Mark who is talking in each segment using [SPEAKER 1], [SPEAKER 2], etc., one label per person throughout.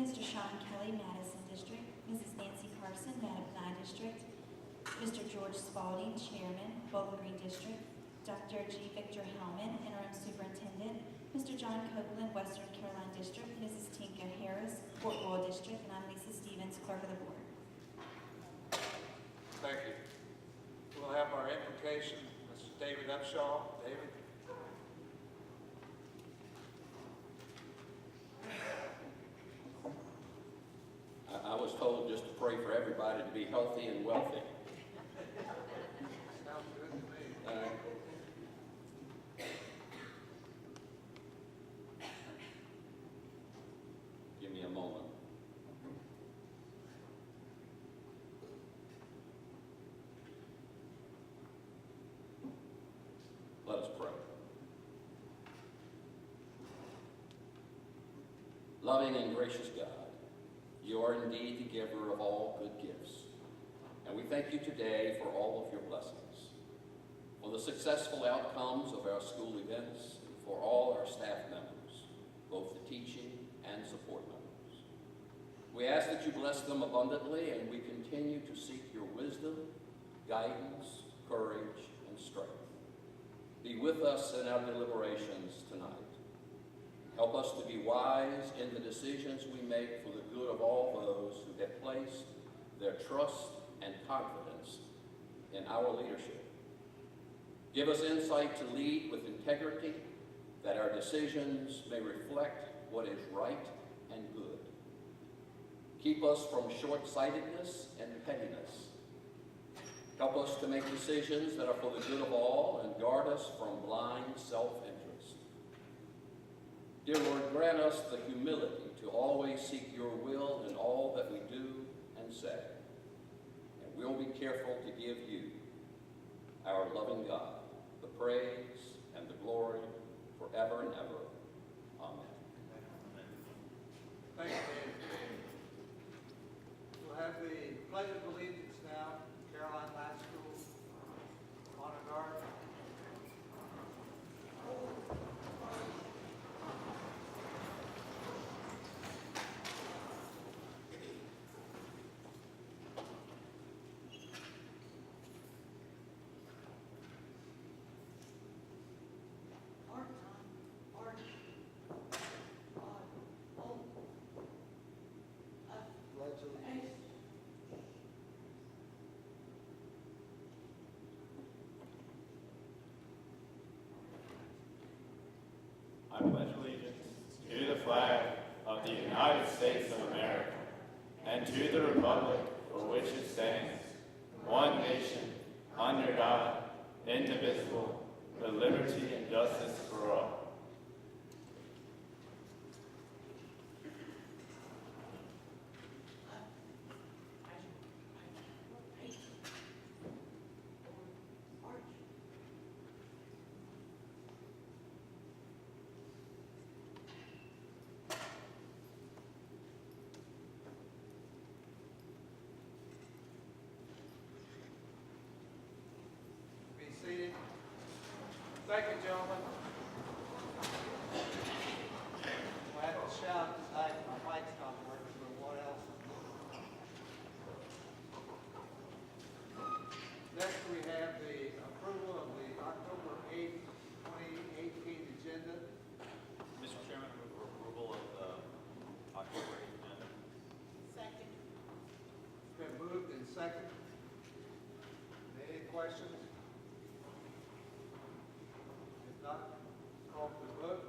[SPEAKER 1] Mr. Sean Kelly, Madison District, Mrs. Nancy Carson, Mattaponi District, Mr. George Spalding, Chairman, Bowling Green District, Dr. G. Victor Hellman, Interim Superintendent, Mr. John Copeland, Western Carolina District, Mrs. Tinka Harris, Fort Royal District, and I'm Lisa Stevens, Clerk of the Board.
[SPEAKER 2] Thank you. We'll have our invocation, Mr. David Upshaw. David.
[SPEAKER 3] I was told just to pray for everybody to be healthy and wealthy.
[SPEAKER 2] Sounds good to me.
[SPEAKER 3] Give me a moment. Let us pray. Loving and gracious God, you are indeed the giver of all good gifts. And we thank you today for all of your blessings, for the successful outcomes of our school events, and for all our staff members, both the teaching and support members. We ask that you bless them abundantly, and we continue to seek your wisdom, guidance, courage, and strength. Be with us in our deliberations tonight. Help us to be wise in the decisions we make for the good of all those who have placed their trust and confidence in our leadership. Give us insight to lead with integrity, that our decisions may reflect what is right and good. Keep us from short-sightedness and pettiness. Help us to make decisions that are for the good of all and guard us from blind self-interest. Dear Lord, grant us the humility to always seek your will in all that we do and say. And we'll be careful to give you, our loving God, the praise and the glory forever and ever. Amen.
[SPEAKER 2] Thank you, David. We'll have the Pledge of Allegiance now. Caroline High School, honor guard.
[SPEAKER 4] I pledge allegiance to the flag of the United States of America and to the republic for which it stands, one nation, under God, indivisible, with liberty and justice for all.
[SPEAKER 2] Seated. Thank you, gentlemen. I have to shout tonight, my mic's not working, but what else? Next, we have the approval of the October 8th, 2018 agenda.
[SPEAKER 5] Mr. Chairman, I move for approval of the October 8th agenda.
[SPEAKER 1] Second.
[SPEAKER 2] It's been moved and second. Any questions? If not, call for the vote.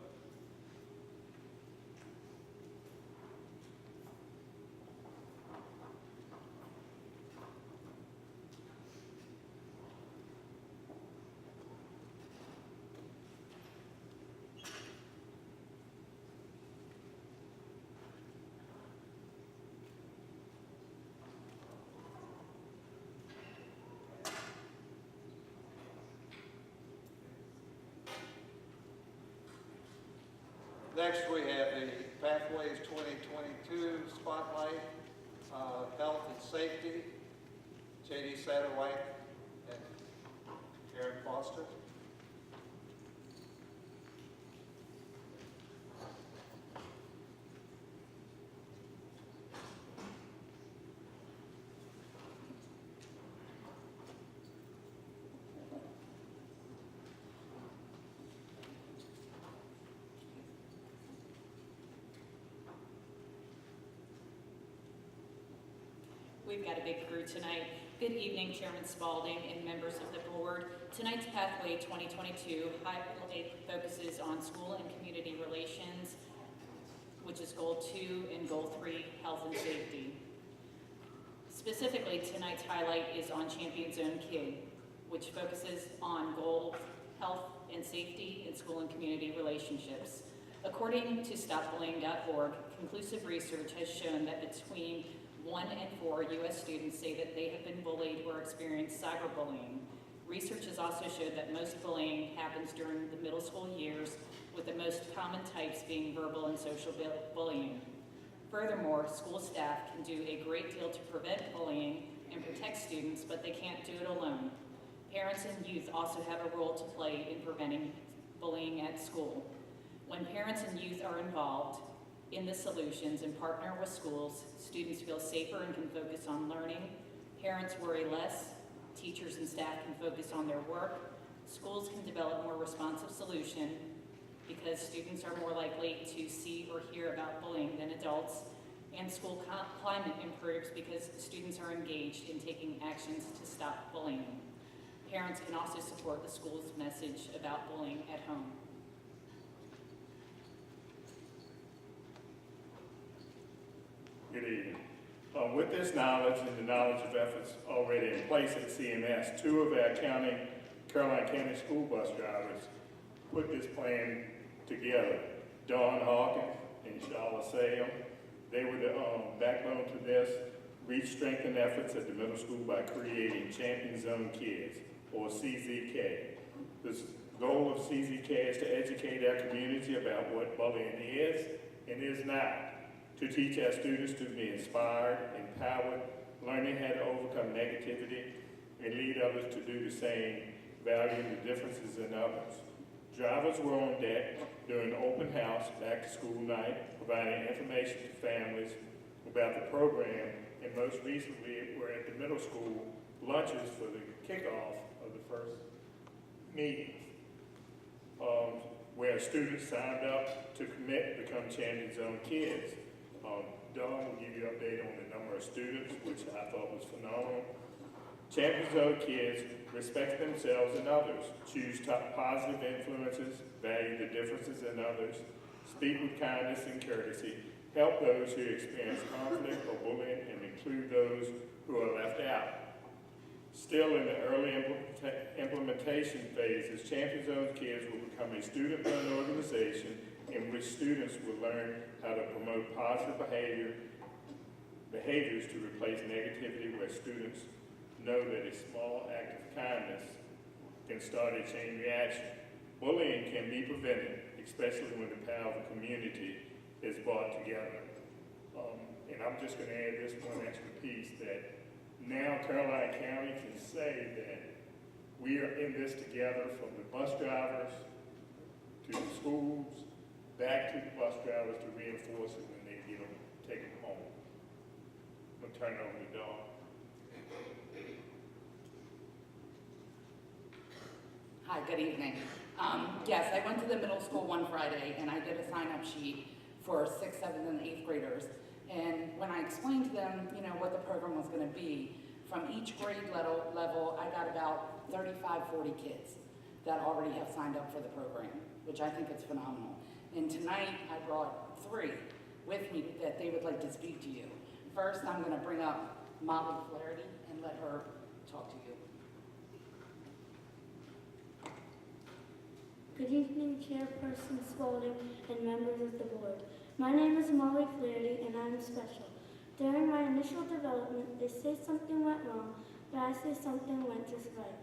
[SPEAKER 2] Next, we have the Pathways 2022 Spotlight, Health and Safety, J.D. Satterwhite and Karen Foster.
[SPEAKER 6] We've got a big crew tonight. Good evening, Chairman Spalding and members of the board. Tonight's Pathway 2022 highlight focuses on school and community relations, which is Goal 2, and Goal 3, health and safety. Specifically, tonight's highlight is on Champion Zone Kid, which focuses on goals, health and safety in school and community relationships. According to StopBullying.org, conclusive research has shown that between 1 and 4 U.S. students say that they have been bullied or experienced cyberbullying. Research has also showed that most bullying happens during the middle school years, with the most common types being verbal and social bullying. Furthermore, school staff can do a great deal to prevent bullying and protect students, but they can't do it alone. Parents and youth also have a role to play in preventing bullying at school. When parents and youth are involved in the solutions and partner with schools, students feel safer and can focus on learning. Parents worry less. Teachers and staff can focus on their work. Schools can develop more responsive solutions because students are more likely to see or hear about bullying than adults. And school climate improves because students are engaged in taking actions to stop bullying. Parents can also support the school's message about bullying at home.
[SPEAKER 7] Good evening. With this knowledge and the knowledge of efforts already in place at CMS, 2 of our Caroline County school bus drivers put this plan together. Dawn Hawkins and Charlotte Salem, they were the backbone to this. We strengthened efforts at the middle school by creating Champion Zone Kids, or CZK. The goal of CZK is to educate our community about what bullying is and is not, to teach our students to be inspired, empowered, learning how to overcome negativity, and lead others to do the same, valuing the differences in others. Drivers were on deck during open house, back to school night, providing information to families about the program, and most recently we're at the middle school lunches for the kickoff of the first meetings, where students signed up to commit to become Champion Zone Kids. Dawn will give you an update on the number of students, which I thought was phenomenal. Champion Zone Kids respect themselves and others, choose positive influences, value the differences in others, speak with kindness and courtesy, help those who experience conflict or bullying, and include those who are left out. Still in the early implementation phases, Champion Zone Kids will become a student-run organization in which students will learn how to promote positive behaviors to replace negativity, where students know that a small act of kindness can start a chain reaction. Bullying can be prevented, especially when the power of the community is brought together. And I'm just going to add this one extra piece, that now Caroline County can say that we are in this together, from the bus drivers to the schools, back to the bus drivers to reinforce it when they get them, take them home. I'm going to turn it over to Dawn.
[SPEAKER 8] Hi, good evening. Yes, I went to the middle school one Friday and I did a sign-up sheet for 6th, 7th, and 8th graders. And when I explained to them, what the program was going to be, from each grade level, I got about 35, 40 kids that already have signed up for the program, which I think is phenomenal. And tonight I brought 3 with me that they would like to speak to you. First, I'm going to bring up Molly Flaherty and let her talk to you.
[SPEAKER 9] Good evening, Chairperson Spalding and members of the board. My name is Molly Flaherty and I'm special. During my initial development, they say something went wrong, but I say something went just right.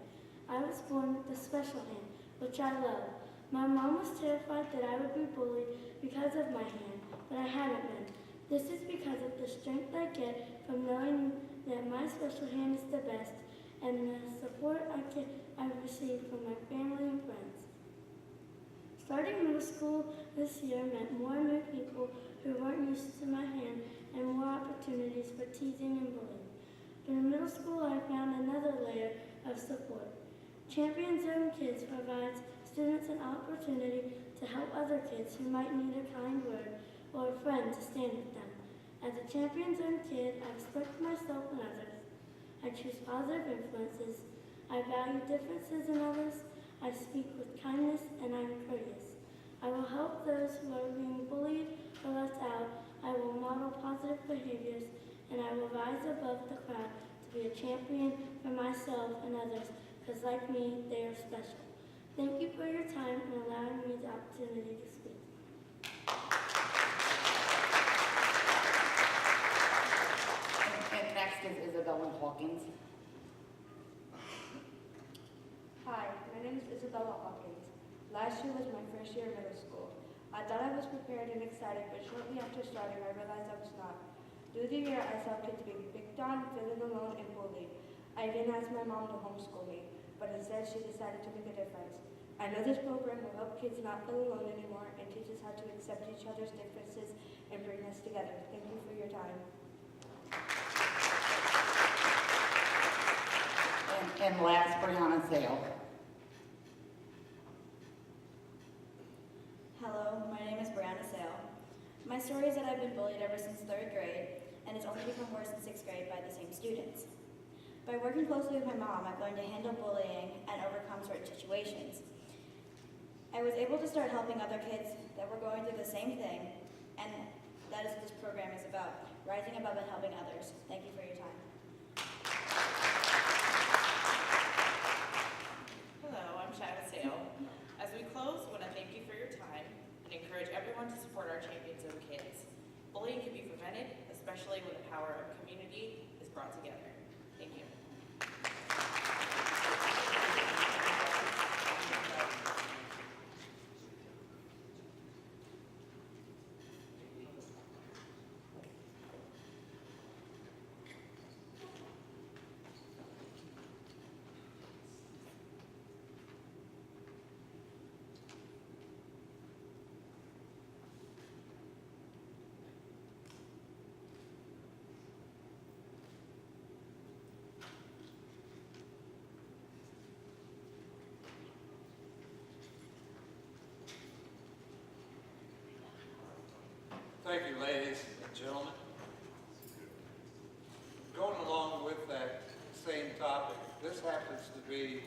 [SPEAKER 9] I was born with a special hand, which I love. My mom was terrified that I would be bullied because of my hand, but I haven't been. This is because of the strength I get from knowing that my special hand is the best, and the support I receive from my family and friends. Starting middle school this year meant more new people who weren't used to my hand and more opportunities for teasing and bullying. But in middle school, I found another layer of support. Champion Zone Kids provides students an opportunity to help other kids who might need a kind word or a friend to stand with them. As a Champion Zone kid, I respect myself and others. I choose positive influences. I value differences in others. I speak with kindness and I am courteous. I will help those who are being bullied or left out. I will model positive behaviors and I will rise above the crowd to be a champion for myself and others because like me, they are special. Thank you for your time and allowing me the opportunity to speak.
[SPEAKER 8] And next is Isabella Hawkins.
[SPEAKER 10] Hi, my name is Isabella Hawkins. Last year was my first year of middle school. I thought I was prepared and excited, but shortly after starting, I realized I was not. Through the year, I saw kids being picked on, feeling alone, and bullied. I didn't ask my mom to homeschool me, but instead she decided to make a difference. I know this program will help kids not feel alone anymore and teach us how to accept each other's differences and bring us together. Thank you for your time.
[SPEAKER 8] And last, Brianna Sale.
[SPEAKER 1] Hello, my name is Brianna Sale. My story is that I've been bullied ever since 3rd grade, and it's only become worse in 6th grade by the same students. By working closely with my mom, I've learned to handle bullying and overcome certain situations. I was able to start helping other kids that were going through the same thing, and that is what this program is about, rising above and helping others. Thank you for your time.
[SPEAKER 11] Hello, I'm Shada Sale. As we close, I want to thank you for your time and encourage everyone to support our Champion Zone kids. Bullying can be prevented, especially when the power of community is brought together. Thank you.
[SPEAKER 2] Thank you, ladies and gentlemen. Going along with that same topic, this happens to be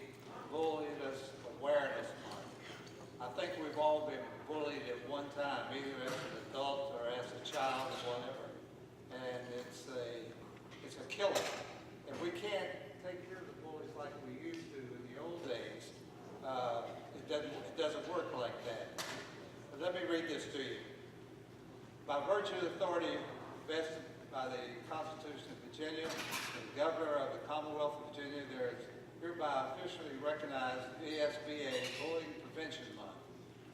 [SPEAKER 2] Bullying Awareness Month. I think we've all been bullied at one time, either as an adult or as a child or whatever. And it's a killer. And we can't take care of the bullies like we used to in the old days. It doesn't work like that. But let me read this to you. By virtue of the authority vested by the Constitution of Virginia and the Governor of the Commonwealth of Virginia, there is hereby officially recognized VSBA Bullying Prevention Month.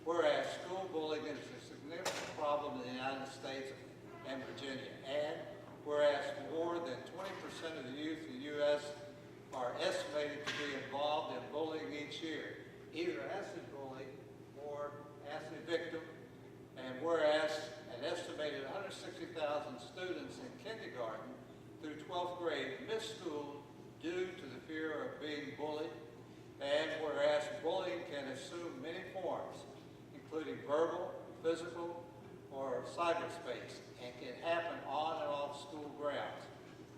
[SPEAKER 2] Whereas school bullying is a significant problem in the United States and Virginia, and whereas more than 20% of the youth in the U.S. are estimated to be involved in bullying each year, either as a bully or as a victim, and whereas an estimated 160,000 students in kindergarten through 12th grade miss school due to the fear of being bullied, and whereas bullying can assume many forms, including verbal, physical, or cyberspace, and can happen on and off school grounds,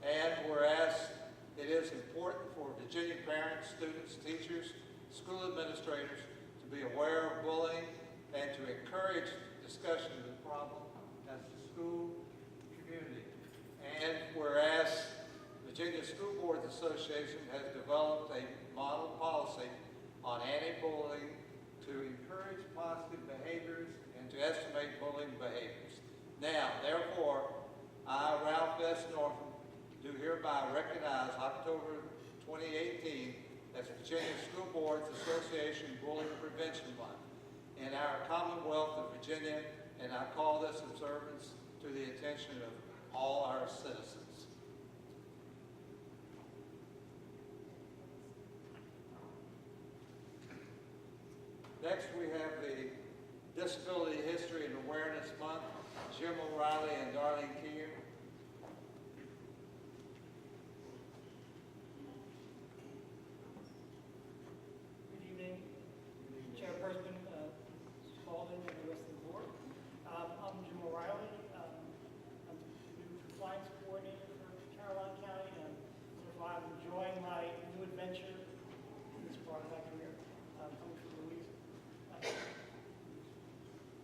[SPEAKER 2] and whereas it is important for Virginia parents, students, teachers, school administrators to be aware of bullying and to encourage discussion of the problem as the school community. And whereas Virginia School Boards Association has developed a model policy on anti-bullying to encourage positive behaviors and to estimate bullying behaviors. Now, therefore, I, Ralph S. Northam, do hereby recognize October 2018 as Virginia School Boards Association Bullying Prevention Month in our Commonwealth of Virginia, and I call this observance to the attention of all our citizens. Next, we have the Disability History and Awareness Month, Jim O'Reilly and Darlene Keegan.
[SPEAKER 12] Good evening, Chairperson Spalding and the rest of the board. I'm Jim O'Reilly. I'm new science coordinator for Caroline County, and so I'm enjoying my new adventure in this part of my career, coming from Louise.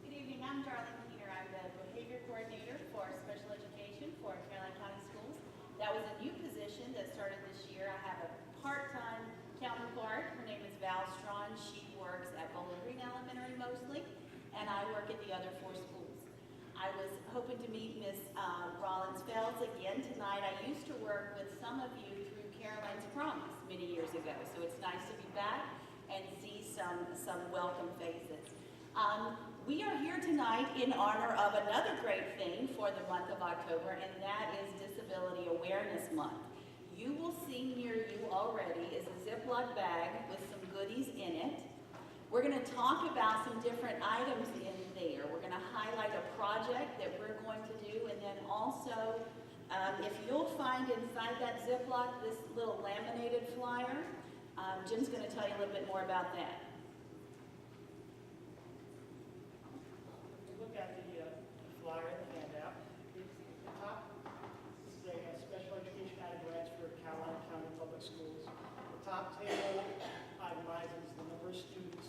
[SPEAKER 13] Good evening, I'm Darlene Keener. I'm the behavior coordinator for special education for Caroline County Schools. That was a new position that started this year. I have a part-time counterpart. Her name is Val Strawn. She works at Bowling Green Elementary mostly, and I work at the other 4 schools. I was hoping to meet Ms. Rollins-Fells again tonight. I used to work with some of you through Caroline's Promise many years ago, so it's nice to be back and see some welcome faces. We are here tonight in honor of another great thing for the month of October, and that is Disability Awareness Month. You will see near you already is a Ziploc bag with some goodies in it. We're going to talk about some different items in there. We're going to highlight a project that we're going to do, and then also, if you'll find inside that Ziploc this little laminated flyer, Jim's going to tell you a little bit more about that.
[SPEAKER 12] If you look at the flyer in the handout, the top is a special education added grants for Caroline County Public Schools. The top table itemizes the number of students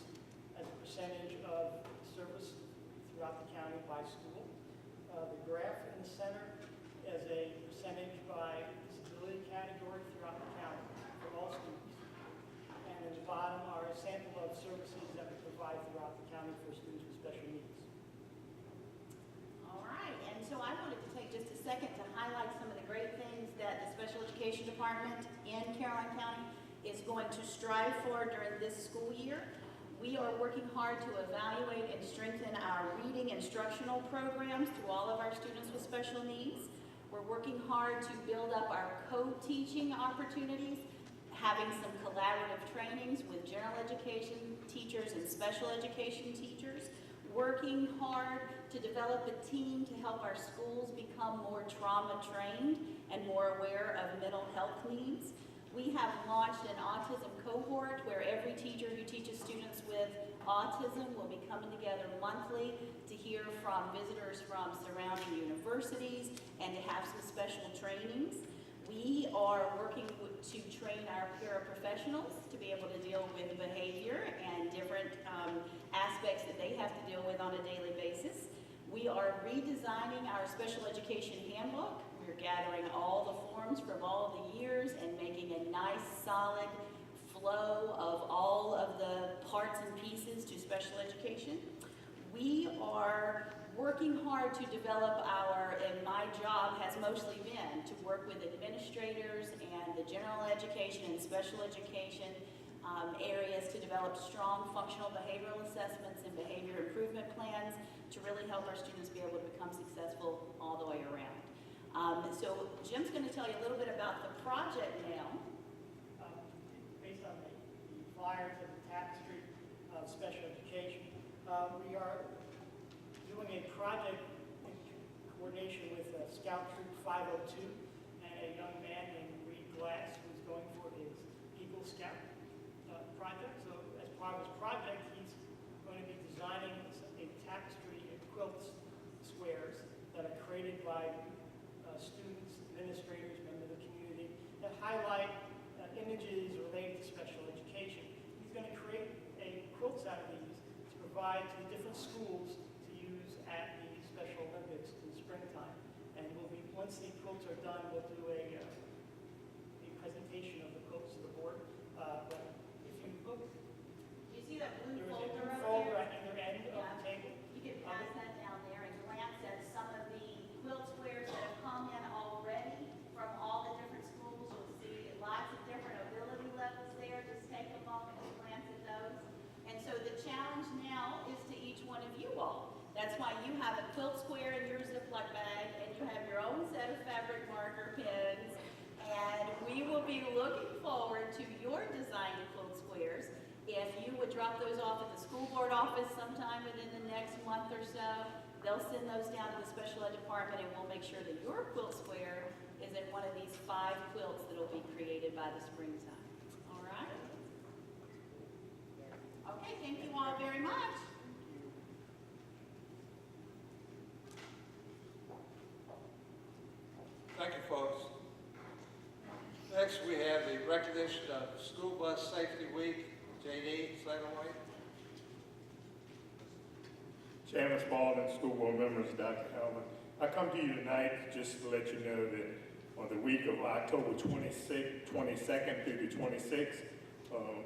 [SPEAKER 12] as a percentage of service throughout the county by school. The graph in the center is a percentage by disability category throughout the county for all students. And at the bottom are a sample of services that we provide throughout the county for students with special needs.
[SPEAKER 13] All right, and so I wanted to take just a second to highlight some of the great things that the Special Education Department in Caroline County is going to strive for during this school year. We are working hard to evaluate and strengthen our reading instructional programs to all of our students with special needs. We're working hard to build up our co-teaching opportunities, having some collaborative trainings with general education teachers and special education teachers, working hard to develop a team to help our schools become more trauma trained and more aware of mental health needs. We have launched an autism cohort where every teacher who teaches students with autism will be coming together monthly to hear from visitors from surrounding universities and to have some special trainings. We are working to train our paraprofessionals to be able to deal with behavior and different aspects that they have to deal with on a daily basis. We are redesigning our special education handbook. We're gathering all the forms from all the years and making a nice, solid flow of all of the parts and pieces to special education. We are working hard to develop and my job has mostly been to work with administrators and the general education and special education areas to develop strong functional behavioral assessments and behavior improvement plans to really help our students be able to become successful all the way around. So Jim's going to tell you a little bit about the project now.
[SPEAKER 12] Based on the flyer to the tapestry of special education, we are doing a project in coordination with Scout Troop 502 and a young man named Reed Glass who's going for his Eagle Scout project. So as part of his project, he's going to be designing a tapestry and quilt squares that are created by students, administrators, members of the community that highlight images related to special education. He's going to create a quilts out of these to provide to the different schools to use at the Special Olympics in the springtime. And once the quilts are done, we'll do a presentation of the quilts to the board. But if you look,
[SPEAKER 13] You see that blue
[SPEAKER 12] there is a
[SPEAKER 13] folder
[SPEAKER 12] blue
[SPEAKER 13] up
[SPEAKER 12] folder
[SPEAKER 13] there?
[SPEAKER 12] at either end of the table.
[SPEAKER 13] You can pass that down there and glance at some of the quilt squares that have come in already from all the different schools. You'll see lots of different ability levels there. Just take a moment and glance at those. And so the challenge now is to each one of you all. That's why you have a quilt square in your Ziploc bag and you have your own set of fabric marker pens. And we will be looking forward to your designed quilt squares. If you would drop those off at the school board office sometime within the next month or so, they'll send those down to the special ed department and we'll make sure that your quilt square is in one of these 5 quilts that will be created by the springtime. All right? Okay, thank you all very much.
[SPEAKER 2] Thank you, folks. Next, we have the recognition of School Bus Safety Week. JD, say it away.
[SPEAKER 7] Chairman Spalding, school board members, Dr. Hellman, I come to you tonight just to let you know that on the week of October 22nd through the 26th,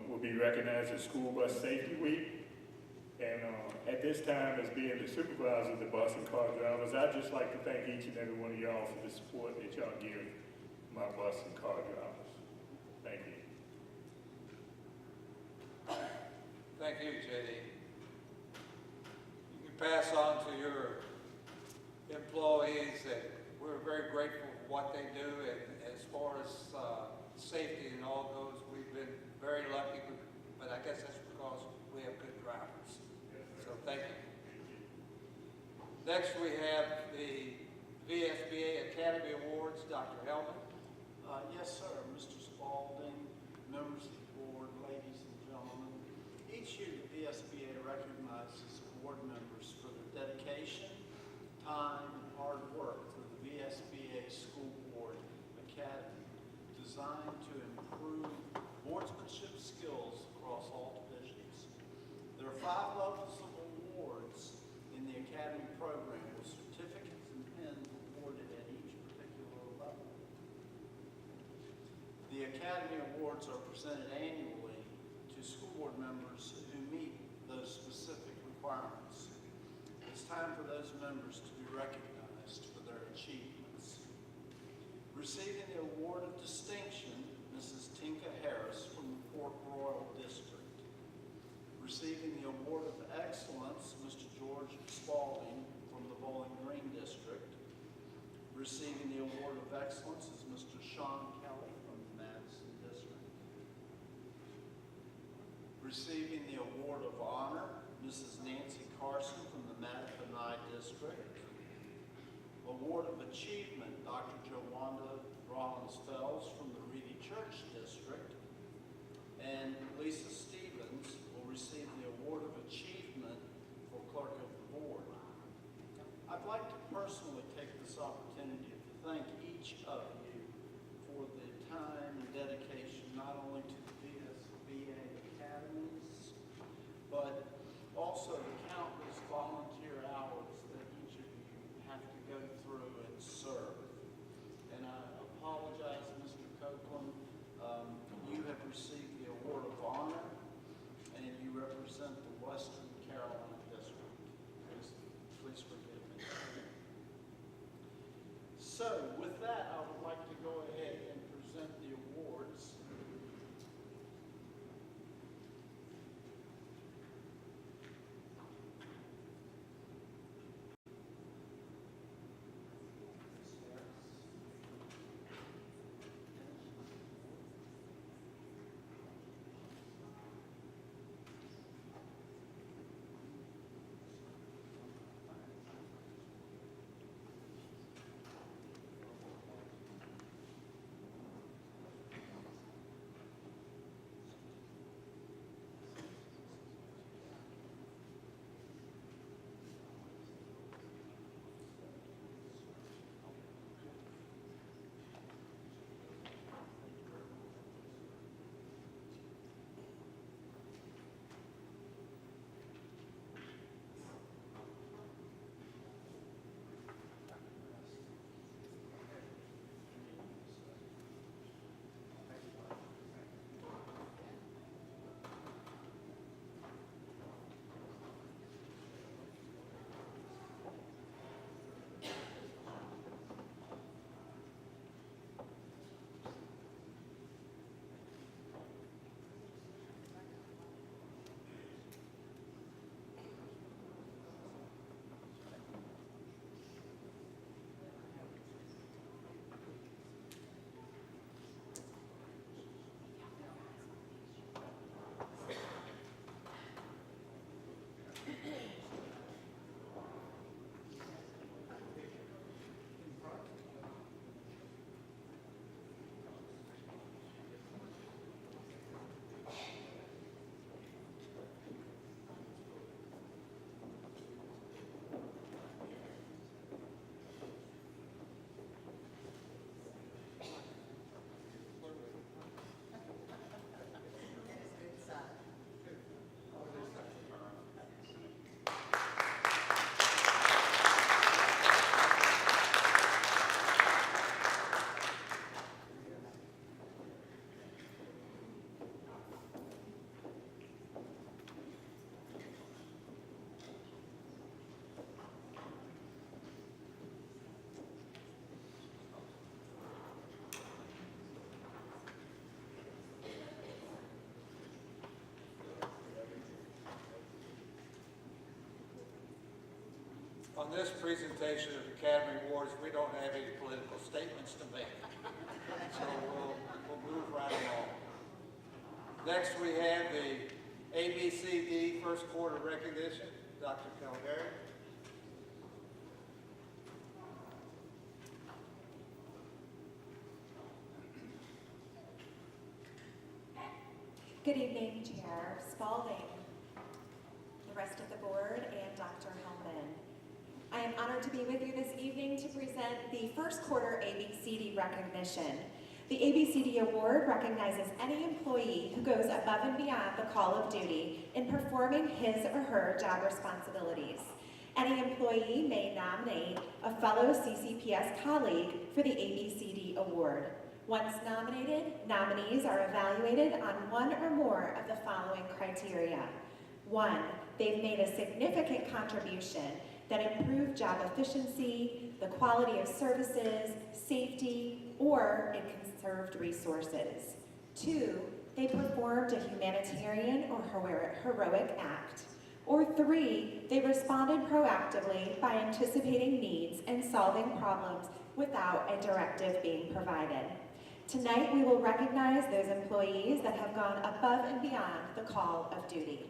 [SPEAKER 7] will be recognized as School Bus Safety Week. And at this time, as being the supervisor of the bus and car drivers, I'd just like to thank each and every one of y'all for the support that y'all give my bus and car drivers. Thank you.
[SPEAKER 2] Thank you, JD. You can pass on to your employees that we're very grateful for what they do, and as far as safety and all goes, we've been very lucky, but I guess that's because we have good drivers. So thank you. Next, we have the VSBA Academy Awards. Dr. Hellman.
[SPEAKER 14] Yes, sir. Mr. Spalding, members of the board, ladies and gentlemen. Each year, the VSBA recognizes board members for their dedication, time, and hard work through the VSBA School Board Academy, designed to improve boardsmanship skills across all divisions. There are 5 levels of awards in the Academy program, with certificates and pins awarded at each particular level. The Academy Awards are presented annually to school board members who meet those specific requirements. It's time for those members to be recognized for their achievements. Receiving the Award of Distinction, Mrs. Tinka Harris from the Port Royal District. Receiving the Award of Excellence, Mr. George Spalding from the Bowling Green District. Receiving the Award of Excellence is Mr. Sean Kelly from the Madison District. Receiving the Award of Honor, Mrs. Nancy Carson from the Mattaponi District. Award of Achievement, Dr. Jowanda Rollins-Fells from the Reedy Church District. And Lisa Stevens will receive the Award of Achievement for Clerk of the Board. I'd like to personally take this opportunity to thank each of you for the time and dedication, not only to the VSBA academies, but also the countless volunteer hours that each of you have to go through and serve. And I apologize, Mr. Copeland, you have received the Award of Honor, and you represent the Western Carolina District. Please forgive me. So, with that, I would like to go ahead and present the awards.
[SPEAKER 2] On this presentation of Academy Awards, we don't have any political statements to make. So we'll move right along. Next, we have the ABCD first quarter recognition. Dr. Calgary.
[SPEAKER 1] Good evening, Chair Spalding, the rest of the board, and Dr. Hellman. I am honored to be with you this evening to present the first quarter ABCD recognition. The ABCD Award recognizes any employee who goes above and beyond the call of duty in performing his or her job responsibilities. Any employee may nominate a fellow CCPS colleague for the ABCD Award. Once nominated, nominees are evaluated on one or more of the following criteria. 1, they've made a significant contribution that improved job efficiency, the quality of services, safety, or it conserved resources. 2, they performed a humanitarian or heroic act. Or 3, they responded proactively by anticipating needs and solving problems without a directive being provided. Tonight, we will recognize those employees that have gone above and beyond the call of duty.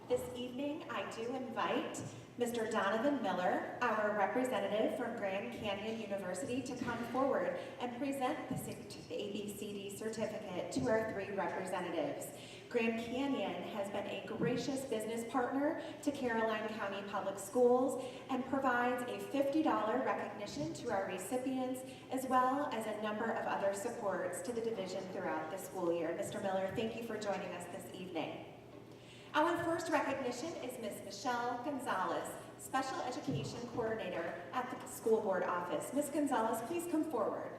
[SPEAKER 1] This evening, I do invite Mr. Donovan Miller, our representative from Grand Canyon University, to come forward and present the ABCD certificate to our 3 representatives. Grand Canyon has been a gracious business partner to Caroline County Public Schools and provides a $50 recognition to our recipients, as well as a number of other supports to the division throughout the school year. Mr. Miller, thank you for joining us this evening. Our first recognition is Ms. Michelle Gonzalez, Special Education Coordinator at the School Board Office. Ms. Gonzalez, please come forward.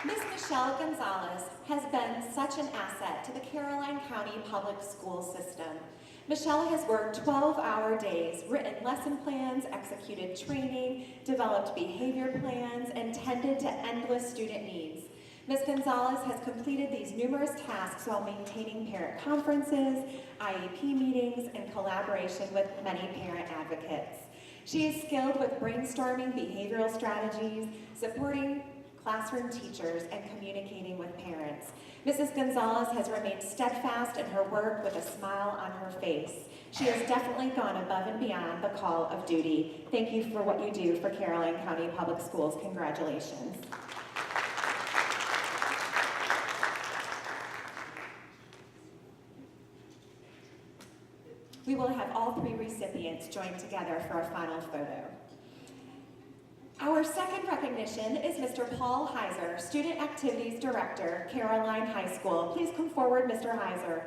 [SPEAKER 1] Ms. Michelle Gonzalez has been such an asset to the Caroline County Public School system. Michelle has worked 12-hour days, written lesson plans, executed training, developed behavior plans, and tended to endless student needs. Ms. Gonzalez has completed these numerous tasks while maintaining parent conferences, IEP meetings, and collaboration with many parent advocates. She is skilled with brainstorming behavioral strategies, supporting classroom teachers, and communicating with parents. Mrs. Gonzalez has remained steadfast in her work with a smile on her face. She has definitely gone above and beyond the call of duty. Thank you for what you do for Caroline County Public Schools. Congratulations. We will have all 3 recipients join together for a final photo. Our second recognition is Mr. Paul Heiser, Student Activities Director, Caroline High School. Please come forward, Mr. Heiser.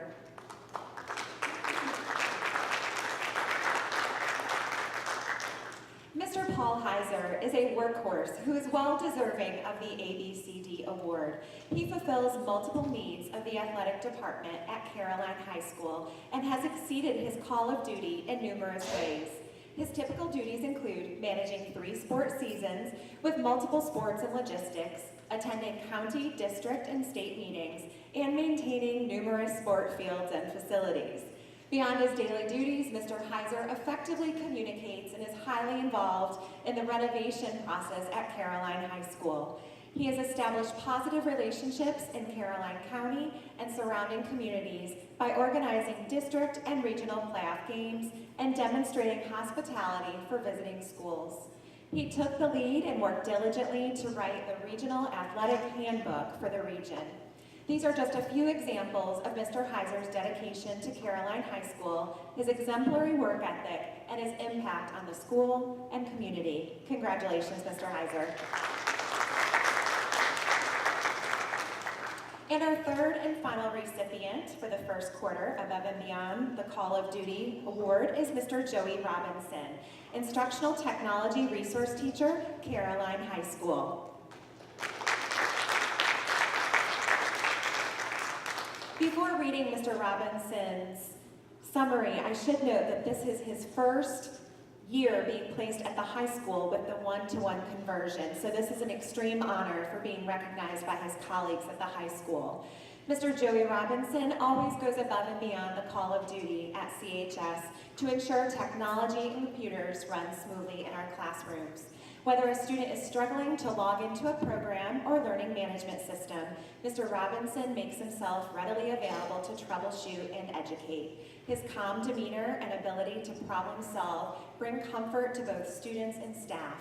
[SPEAKER 1] Mr. Paul Heiser is a workhorse who is well deserving of the ABCD Award. He fulfills multiple needs of the athletic department at Caroline High School and has exceeded his call of duty in numerous ways. His typical duties include managing 3 sport seasons with multiple sports and logistics, attending county, district, and state meetings, and maintaining numerous sport fields and facilities. Beyond his daily duties, Mr. Heiser effectively communicates and is highly involved in the renovation process at Caroline High School. He has established positive relationships in Caroline County and surrounding communities by organizing district and regional playoff games and demonstrating hospitality for visiting schools. He took the lead and worked diligently to write the Regional Athletic Handbook for the region. These are just a few examples of Mr. Heiser's dedication to Caroline High School, his exemplary work ethic, and his impact on the school and community. Congratulations, Mr. Heiser. And our third and final recipient for the first quarter Above and Beyond the Call of Duty Award is Mr. Joey Robinson, Instructional Technology Resource Teacher, Caroline High School. Before reading Mr. Robinson's summary, I should note that this is his first year being placed at the high school with the one-to-one conversion. So this is an extreme honor for being recognized by his colleagues at the high school.
[SPEAKER 15] Mr. Joey Robinson always goes above and beyond the call of duty at CHS to ensure technology and computers run smoothly in our classrooms. Whether a student is struggling to log into a program or learning management system, Mr. Robinson makes himself readily available to troubleshoot and educate. His calm demeanor and ability to problem solve bring comfort to both students and staff.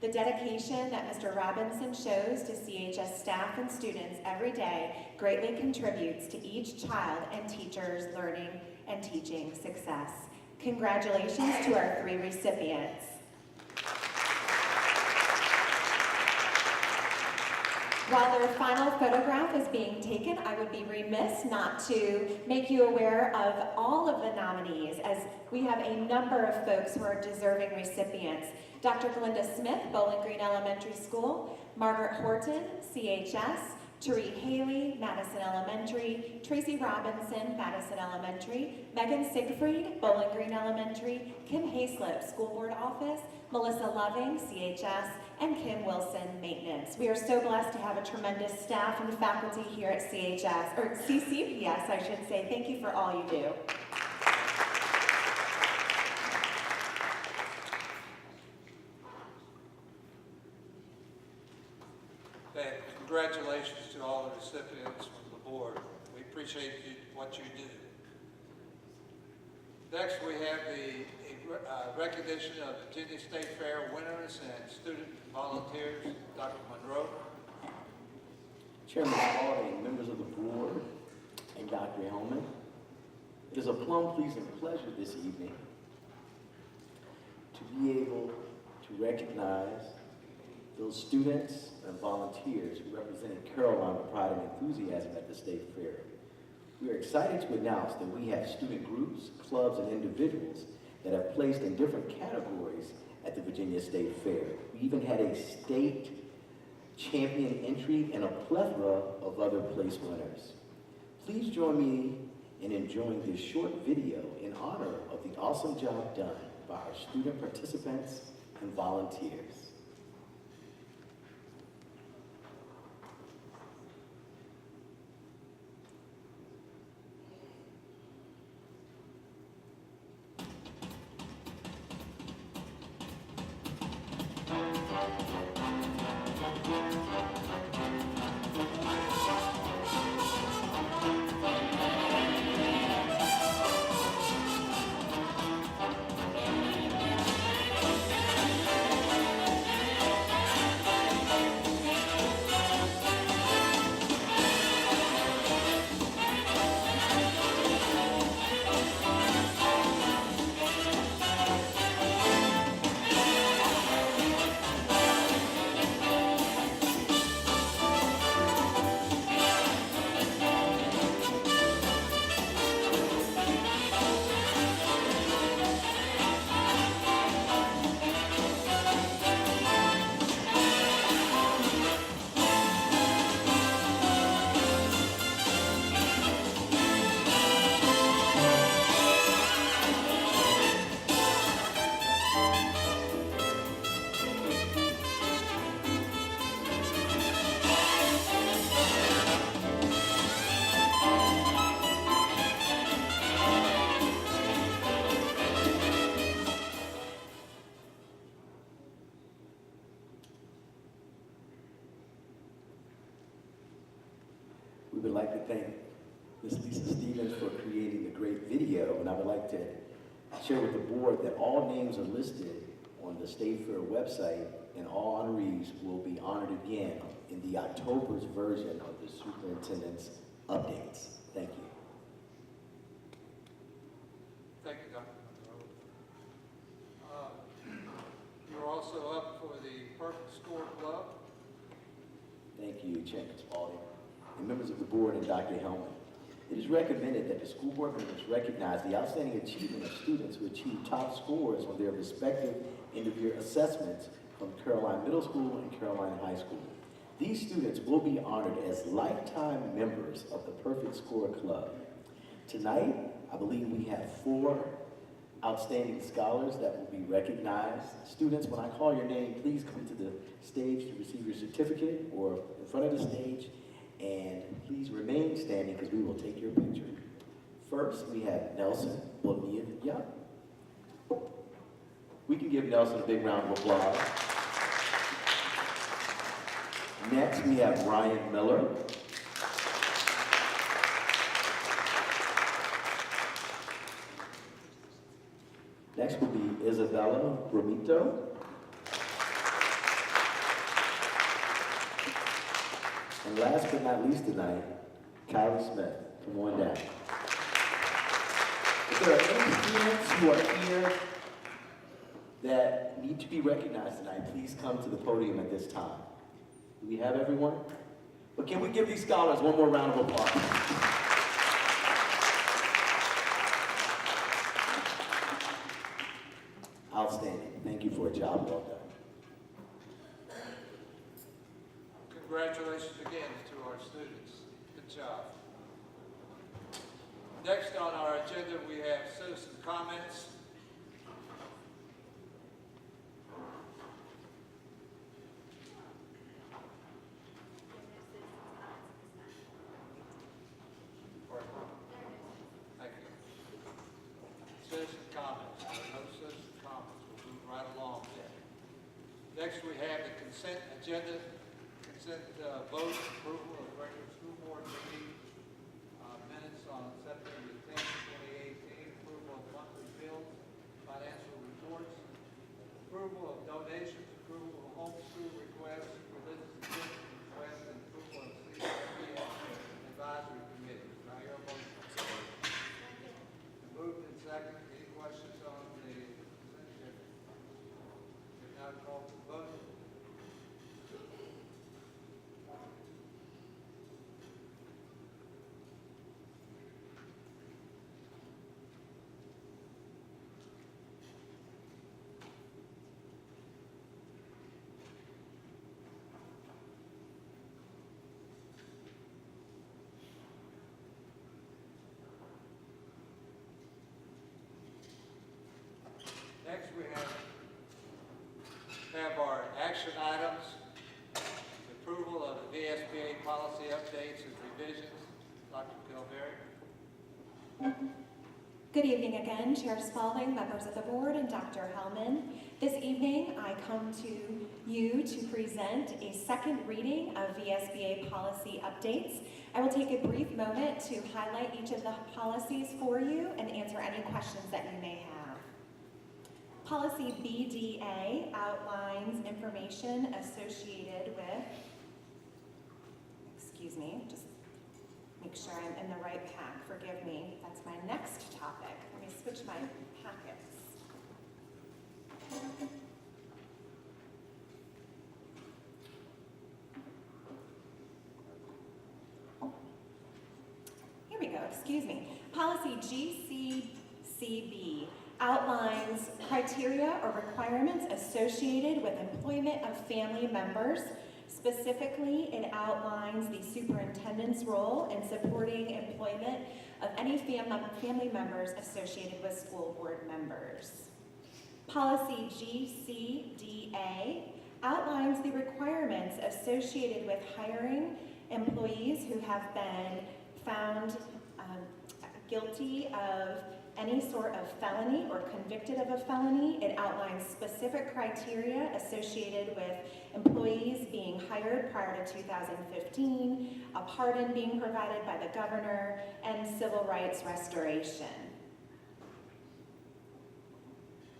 [SPEAKER 15] The dedication that Mr. Robinson shows to CHS staff and students every day greatly contributes to each child and teacher's learning and teaching success. Congratulations to our 3 recipients. While their final photograph is being taken, I would be remiss not to make you aware of all of the nominees, as we have a number of folks who are deserving recipients. Dr. Glenda Smith, Bowling Green Elementary School, Margaret Horton, CHS, Therese Haley, Madison Elementary, Tracy Robinson, Madison Elementary, Megan Siegfried, Bowling Green Elementary, Kim Hayslip, School Board Office, Melissa Loving, CHS, and Kim Wilson, Maintenance. We are so blessed to have a tremendous staff and faculty here at CHS, or CCPS, I should say. Thank you for all you do.
[SPEAKER 2] Okay, congratulations to all the recipients from the board. We appreciate what you do. Next, we have the recognition of Virginia State Fair winners and student volunteers. Dr. Monroe.
[SPEAKER 16] Chairman Spalding, members of the board, and Dr. Hellman, it is a plum-pleasing pleasure this evening to be able to recognize those students and volunteers who represented Caroline with pride and enthusiasm at the State Fair. We are excited to announce that we have student groups, clubs, and individuals that have placed in different categories at the Virginia State Fair. We even had a state champion entry and a plethora of other place winners. Please join me in enjoying this short video in honor of the awesome job done by our student participants and volunteers. We would like to thank Ms. Lisa Stevens for creating the great video, and I would like to share with the board that all names are listed on the State Fair website, and all honorees will be honored again in the October's version of the Superintendent's Updates. Thank you.
[SPEAKER 2] Thank you, Dr. Monroe. You're also up for the Perfect Score Club.
[SPEAKER 16] Thank you, Chairman Spalding, and members of the board and Dr. Hellman. It is recommended that the school board members recognize the outstanding achievement of students who achieve top scores on their respective end-of-year assessments from Caroline Middle School and Caroline High School. These students will be honored as lifetime members of the Perfect Score Club. Tonight, I believe we have 4 outstanding scholars that will be recognized. Students, when I call your name, please come to the stage to receive your certificate or in front of the stage. And please remain standing because we will take your picture. First, we have Nelson Bonilla. We can give Nelson a big round of applause. Next, we have Ryan Miller. Next will be Isabella Romito. And last but not least tonight, Kylie Smith. Come on down. If there are any students who are here that need to be recognized tonight, please come to the podium at this time. Do we have everyone? But can we give these scholars one more round of applause? Outstanding. Thank you for a job well done.
[SPEAKER 2] Congratulations again to our students. Good job. Next on our agenda, we have citizen comments. Thank you. Citizen comments. There are no citizen comments. We'll move right along then. Next, we have the consent agenda. Consent vote approval of regular school board meeting minutes on September 10, 2018. Approval of monthly bills, financial reports, approval of donations, approval of homeschool requests, religious exemption requests, and approval of CSBA advisory committee. Do I hear a motion? Moved and second. Any questions on the consent agenda? If not, call for the vote. Next, we have our action items. Approval of the VSBA policy updates and revisions. Dr. Kilberry.
[SPEAKER 15] Good evening again, Chair Spalding, members of the board, and Dr. Hellman. This evening, I come to you to present a second reading of VSBA policy updates. I will take a brief moment to highlight each of the policies for you and answer any questions that you may have. Policy BDA outlines information associated with, just make sure I'm in the right pack, forgive me, that's my next topic. Let me switch my packets. Here we go, excuse me. Policy GCCB outlines criteria or requirements associated with employment of family members. Specifically, it outlines the superintendent's role in supporting employment of any family members associated with school board members. Policy GCDA outlines the requirements associated with hiring employees who have been found guilty of any sort of felony or convicted of a felony. It outlines specific criteria associated with employees being hired prior to 2015, a pardon being provided by the governor, and civil rights restoration.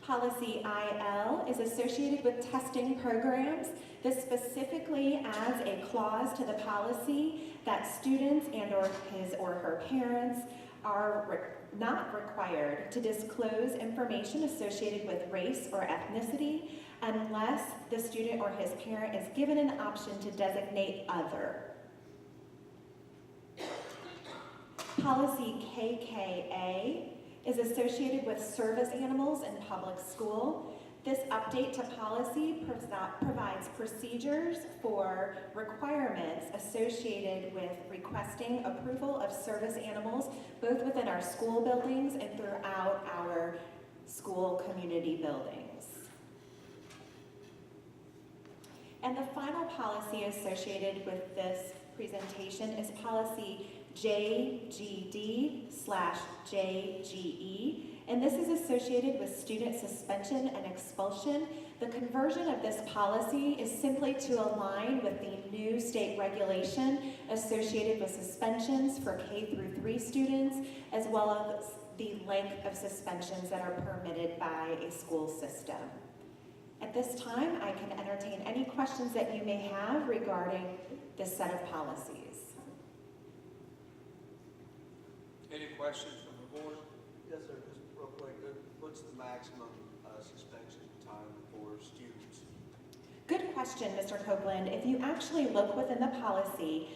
[SPEAKER 15] Policy IL is associated with testing programs. This specifically adds a clause to the policy that students and or his or her parents are not required to disclose information associated with race or ethnicity unless the student or his parent is given an option to designate other. Policy KKA is associated with service animals in public school. This update to policy provides procedures for requirements associated with requesting approval of service animals, both within our school buildings and throughout our school community buildings. And the final policy associated with this presentation is policy JGD/JGE, and this is associated with student suspension and expulsion. The conversion of this policy is simply to align with the new state regulation associated with suspensions for K through 3 students, as well as the length of suspensions that are permitted by a school system. At this time, I can entertain any questions that you may have regarding this set of policies.
[SPEAKER 2] Any questions from the board?
[SPEAKER 14] Yes, sir, just real quick, what's the maximum suspension time for students?
[SPEAKER 15] Good question, Mr. Copeland. If you actually look within the policy,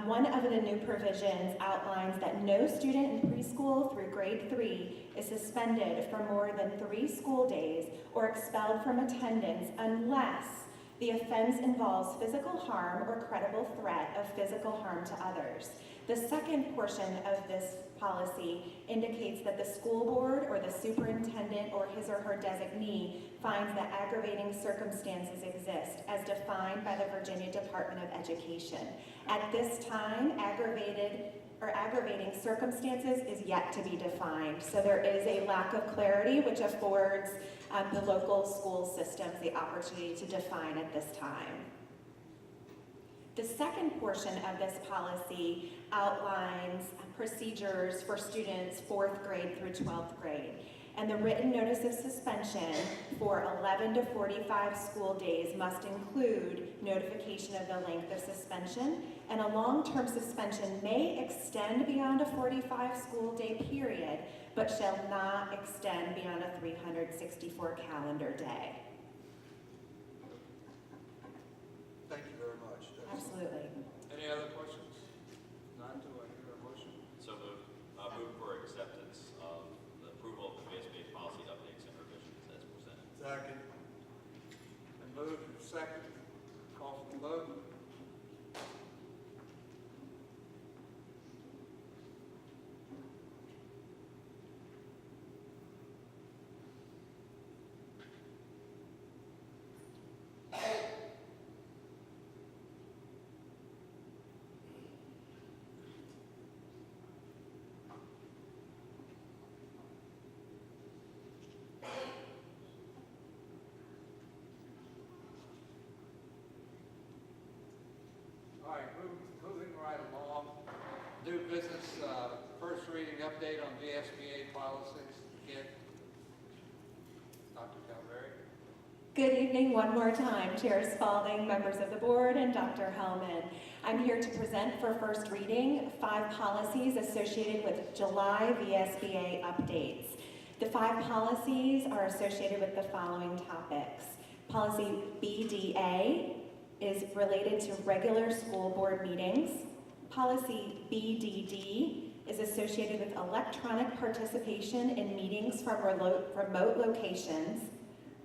[SPEAKER 15] one of the new provisions outlines that no student in preschool through grade 3 is suspended for more than 3 school days or expelled from attendance unless the offense involves physical harm or credible threat of physical harm to others. The second portion of this policy indicates that the school board or the superintendent or his or her designee finds that aggravating circumstances exist as defined by the Virginia Department of Education. At this time, aggravating circumstances is yet to be defined, so there is a lack of clarity which affords the local school systems the opportunity to define at this time. The second portion of this policy outlines procedures for students 4th grade through 12th grade. And the written notice of suspension for 11 to 45 school days must include notification of the length of suspension, and a long-term suspension may extend beyond a 45 school day period, but shall not extend beyond a 364 calendar day.
[SPEAKER 2] Thank you very much.
[SPEAKER 15] Absolutely.
[SPEAKER 2] Any other questions? None, do I hear a motion?
[SPEAKER 5] So moved. Move for acceptance of the approval of the VSBA policy updates and revisions as presented.
[SPEAKER 2] Second. And moved and second. Call for the vote. All right, moving right along. New business, first reading update on VSBA policies. Again, Dr. Calvary.
[SPEAKER 15] Good evening one more time, Chair Spalding, members of the board, and Dr. Hellman. I'm here to present for first reading 5 policies associated with July VSBA updates. The 5 policies are associated with the following topics. Policy BDA is related to regular school board meetings. Policy BDD is associated with electronic participation in meetings from remote locations.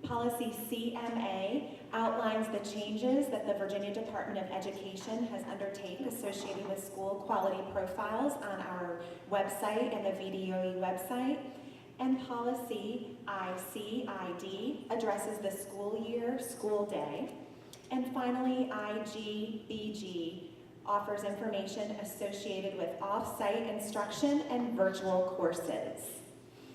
[SPEAKER 15] Policy CMA outlines the changes that the Virginia Department of Education has undertaken associated with school quality profiles on our website and the VDOE website. And policy ICID addresses the school year, school day. And finally, IGBG offers information associated with off-site instruction and virtual courses.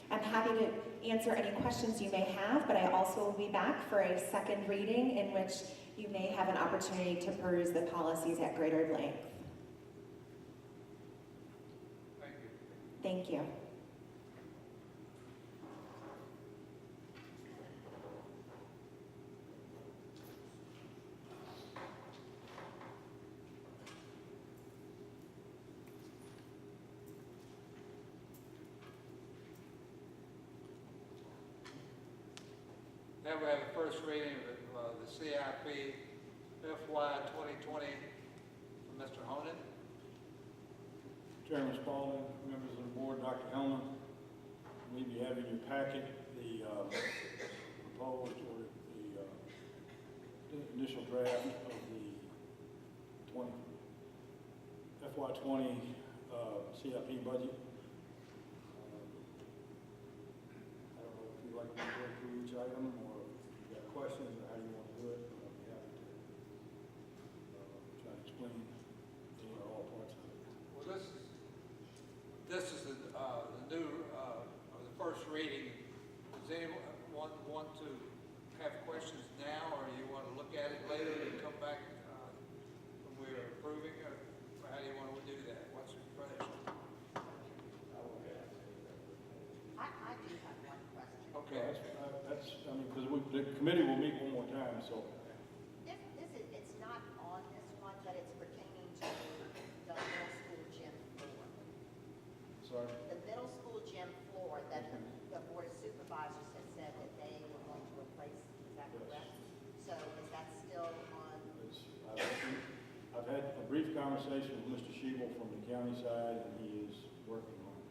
[SPEAKER 15] I'm happy to answer any questions you may have, but I also will be back for a second reading in which you may have an opportunity to peruse the policies at greater length.
[SPEAKER 2] Thank you.
[SPEAKER 15] Thank you.
[SPEAKER 2] Now we have a first reading of the CIP FY 2020 from Mr. Honan.
[SPEAKER 17] Chairman Spalding, members of the board, Dr. Hellman, we be having your packet the proposed or the initial draft of the FY 20 CIP budget. I don't know if you'd like me to go through each item or if you've got questions or how you want to do it, but I'll be happy to try to explain any
[SPEAKER 2] this is the new, the first reading. Does anyone want to have questions now, or you want to look at it later and come back when we're approving, or how do you want to do that? What's your pleasure?
[SPEAKER 13] I do have one question.
[SPEAKER 2] Okay.
[SPEAKER 17] I mean, because the committee will meet one more time, so.
[SPEAKER 13] It's not on this one, but it's pertaining to the middle school gym floor.
[SPEAKER 17] Sorry.
[SPEAKER 13] The middle school gym floor that the board of supervisors has said that they were going to replace, is that correct? So is that still on?
[SPEAKER 17] I've had a brief conversation with Mr. Shebel from the county side, and he is working on it.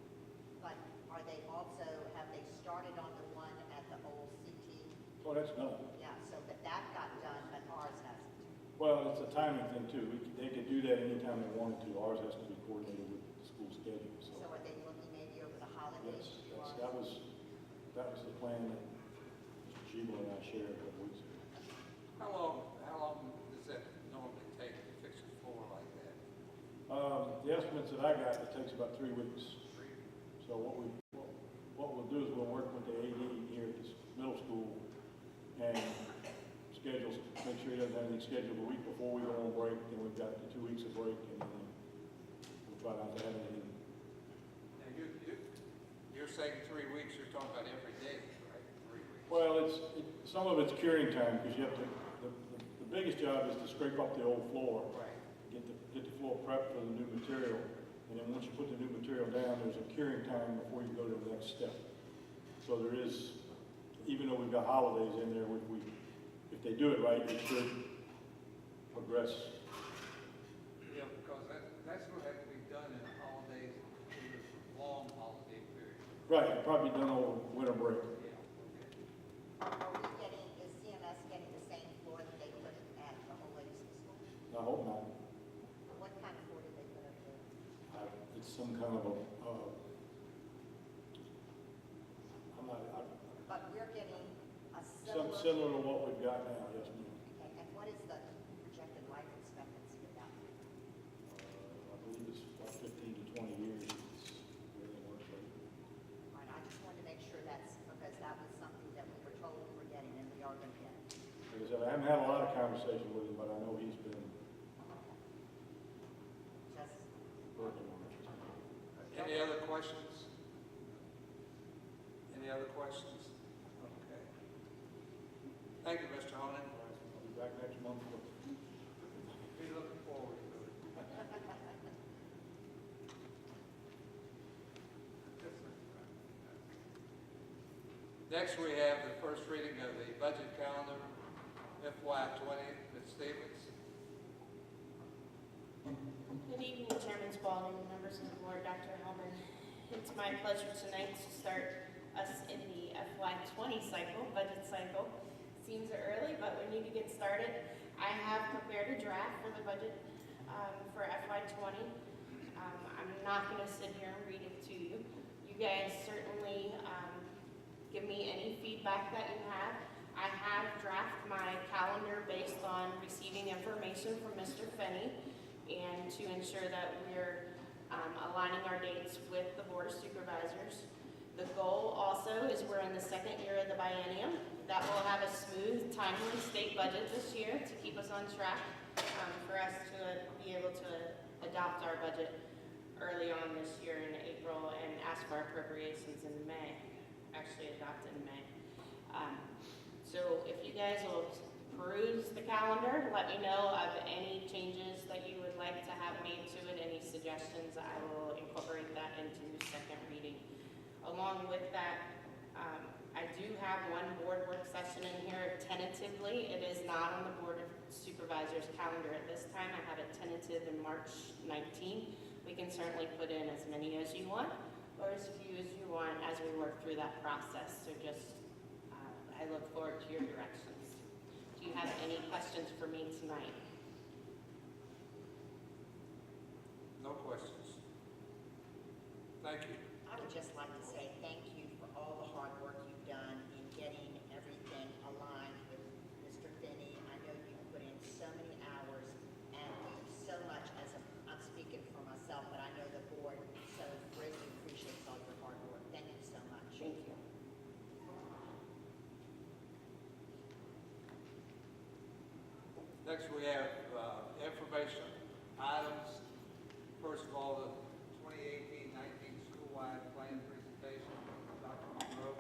[SPEAKER 13] But are they also, have they started on the one at the old CT?
[SPEAKER 17] Oh, that's done.
[SPEAKER 13] Yeah, so but that got done, but ours hasn't.
[SPEAKER 17] Well, it's a timing thing too. They could do that anytime they wanted to. Ours has to be coordinated with the school schedule, so.
[SPEAKER 13] So are they looking maybe over the holidays
[SPEAKER 17] Yes,
[SPEAKER 13] to do ours?
[SPEAKER 17] that was the plan that Mr. Shebel and I shared a couple weeks ago.
[SPEAKER 2] How long does that normally take to fix a floor like that?
[SPEAKER 17] The estimates that I got, it takes about 3 weeks. So what we'll do is we'll work with the AD here at this middle school and schedules, make sure he doesn't have anything scheduled the week before we go on break, then we've got the 2 weeks of break, and then we'll try not to have anything.
[SPEAKER 2] Now, you're saying 3 weeks, you're talking about every day, right? 3 weeks.
[SPEAKER 17] Well, some of it's curing time, because you have to, the biggest job is to scrape up the old floor.
[SPEAKER 2] Right.
[SPEAKER 17] Get the floor prepped for the new material, and then once you put the new material down, there's a curing time before you go to the next step. So there is, even though we've got holidays in there, if they do it right, it should progress.
[SPEAKER 2] Yeah, because that's going to have to be done in the holidays, in the long holiday period.
[SPEAKER 17] Right, probably done over winter break.
[SPEAKER 2] Yeah, okay.
[SPEAKER 13] Are we getting, is CMS getting the same floor that they put at the old ladies' school?
[SPEAKER 17] I hope not.
[SPEAKER 13] What kind of floor did they put up there?
[SPEAKER 17] It's some kind of a,
[SPEAKER 13] But we're getting a
[SPEAKER 17] some
[SPEAKER 13] similar.
[SPEAKER 17] similar to what we've got now, yes, ma'am.
[SPEAKER 13] Okay, and what is the projected life expectancy of that?
[SPEAKER 17] I believe it's about 15 to 20 years. It's really works right.
[SPEAKER 13] All right, I just wanted to make sure that's, because that was something that we were told we were getting, and we are going to get.
[SPEAKER 17] Like I said, I haven't had a lot of conversation with him, but I know he's been
[SPEAKER 13] Just,
[SPEAKER 17] working on it.
[SPEAKER 2] Any other questions? Any other questions? Okay. Thank you, Mr. Honan.
[SPEAKER 17] I'll be back next month.
[SPEAKER 2] Be looking forward to it. Next, we have the first reading of the budget calendar, FY20. Ms. Stevens.
[SPEAKER 11] Good evening, Chairman Spalding, members of the board, Dr. Hellman. It's my pleasure tonight to start us in the FY20 cycle, budget cycle. Seems early, but we need to get started. I have prepared a draft for the budget for FY20. I'm not going to sit here and read it to you. You guys certainly give me any feedback that you have. I have drafted my calendar based on receiving information from Mr. Finney, and to ensure that we're aligning our dates with the Board of Supervisors. The goal also is we're in the second year of the biennium. That will have a smooth, timely state budget this year to keep us on track for us to be able to adopt our budget early on this year in April and ask for our appropriations in May, actually adopt in May. So if you guys will peruse the calendar, let me know of any changes that you would like to have made to it, any suggestions. I will incorporate that into second reading. Along with that, I do have one board work session in here tentatively. It is not on the Board of Supervisors calendar at this time. I have it tentative in March 19th. We can certainly put in as many as you want or as few as you want as we work through that process. So just, I look forward to your directions. Do you have any questions for me tonight?
[SPEAKER 2] No questions. Thank you.
[SPEAKER 13] I would just like to say thank you for all the hard work you've done in getting everything aligned with Mr. Finney. I know you put in so many hours and so much I'm speaking for myself, but I know the board so greatly
[SPEAKER 2] Next, we have information items. First of all, the 2018-19 school-wide plan presentation. Dr. Monroe.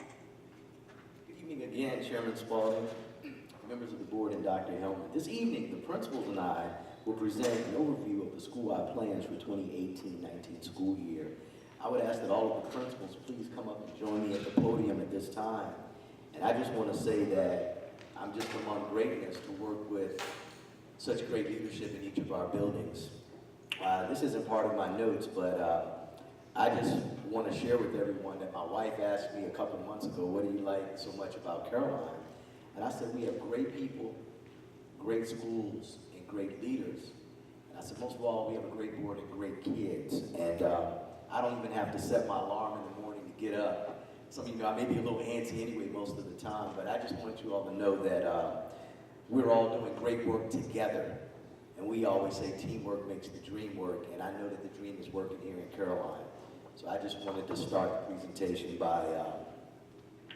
[SPEAKER 16] Good evening again, Chairman Spalding, members of the board, and Dr. Hellman. This evening, the principals and I will present an overview of the school-wide plans for 2018-19 school year. I would ask that all of the principals please come up and join me at the podium at this time. And I just want to say that I'm just among greatness to work with such great leadership in each of our buildings. This isn't part of my notes, but I just want to share with everyone that my wife asked me a couple of months ago, what do you like so much about Caroline? And I said, we have great people, great schools, and great leaders. And I said, most of all, we have a great board and great kids. And I don't even have to set my alarm in the morning to get up. Some of you know I may be a little antsy anyway most of the time, but I just want you all to know that we're all doing great work together. And we always say teamwork makes the dream work, and I know that the dream is working here in Caroline. So I just wanted to start the presentation by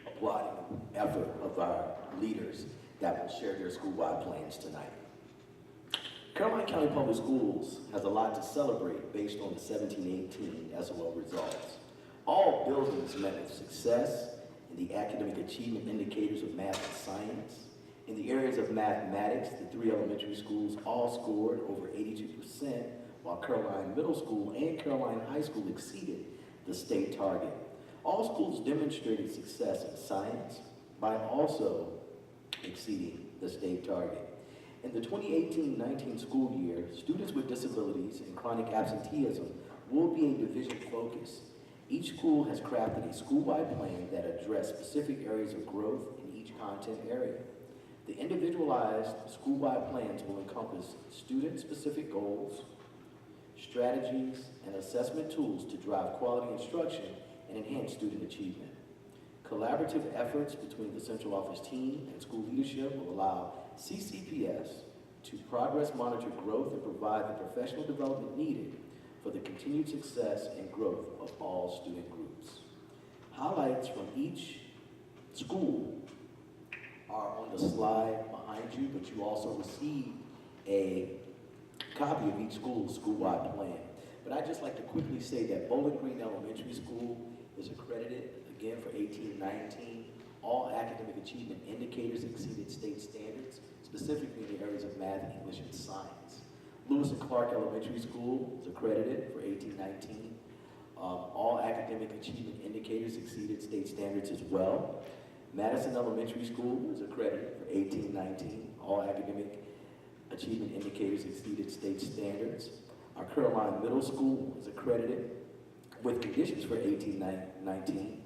[SPEAKER 16] applauding the effort of our leaders that will share their school-wide plans tonight. Caroline County Public Schools has a lot to celebrate based on the 17-18 SOL results. All buildings met with success in the academic achievement indicators of math and science. In the areas of mathematics, the 3 elementary schools all scored over 82%, while Caroline Middle School and Caroline High School exceeded the state target. All schools demonstrated success in science by also exceeding the state target. In the 2018-19 school year, students with disabilities and chronic absenteeism will be a division focus. Each school has crafted a school-wide plan that addresses specific areas of growth in each content area. The individualized school-wide plans will encompass student-specific goals, strategies, and assessment tools to drive quality instruction and enhance student achievement. Collaborative efforts between the central office team and school leadership will allow CCPS to progress monitor growth and provide the professional development needed for the continued success and growth of all student groups. Highlights from each school are on the slide behind you, but you also received a copy of each school's school-wide plan. But I'd just like to quickly say that Bowling Green Elementary School is accredited, again, for 18-19. All academic achievement indicators exceeded state standards, specifically in the areas of math, English, and science. Lewis and Clark Elementary School is accredited for 18-19. All academic achievement indicators exceeded state standards as well. Madison Elementary School is accredited for 18-19. All academic achievement indicators exceeded state standards. Our Caroline Middle School is accredited with conditions for 18-19,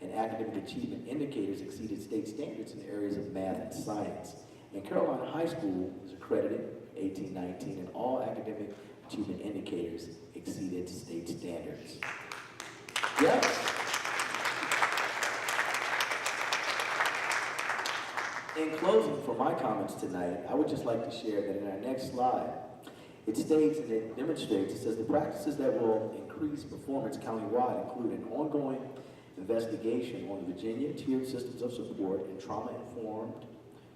[SPEAKER 16] and academic achievement indicators exceeded state standards in the areas of math and science. And Caroline High School is accredited 18-19, and all academic achievement indicators exceeded state standards. Yes. In closing, for my comments tonight, I would just like to share that in our next slide, it states and it demonstrates, it says the practices that will increase performance countywide include an ongoing investigation on Virginia tiered systems of support and trauma-informed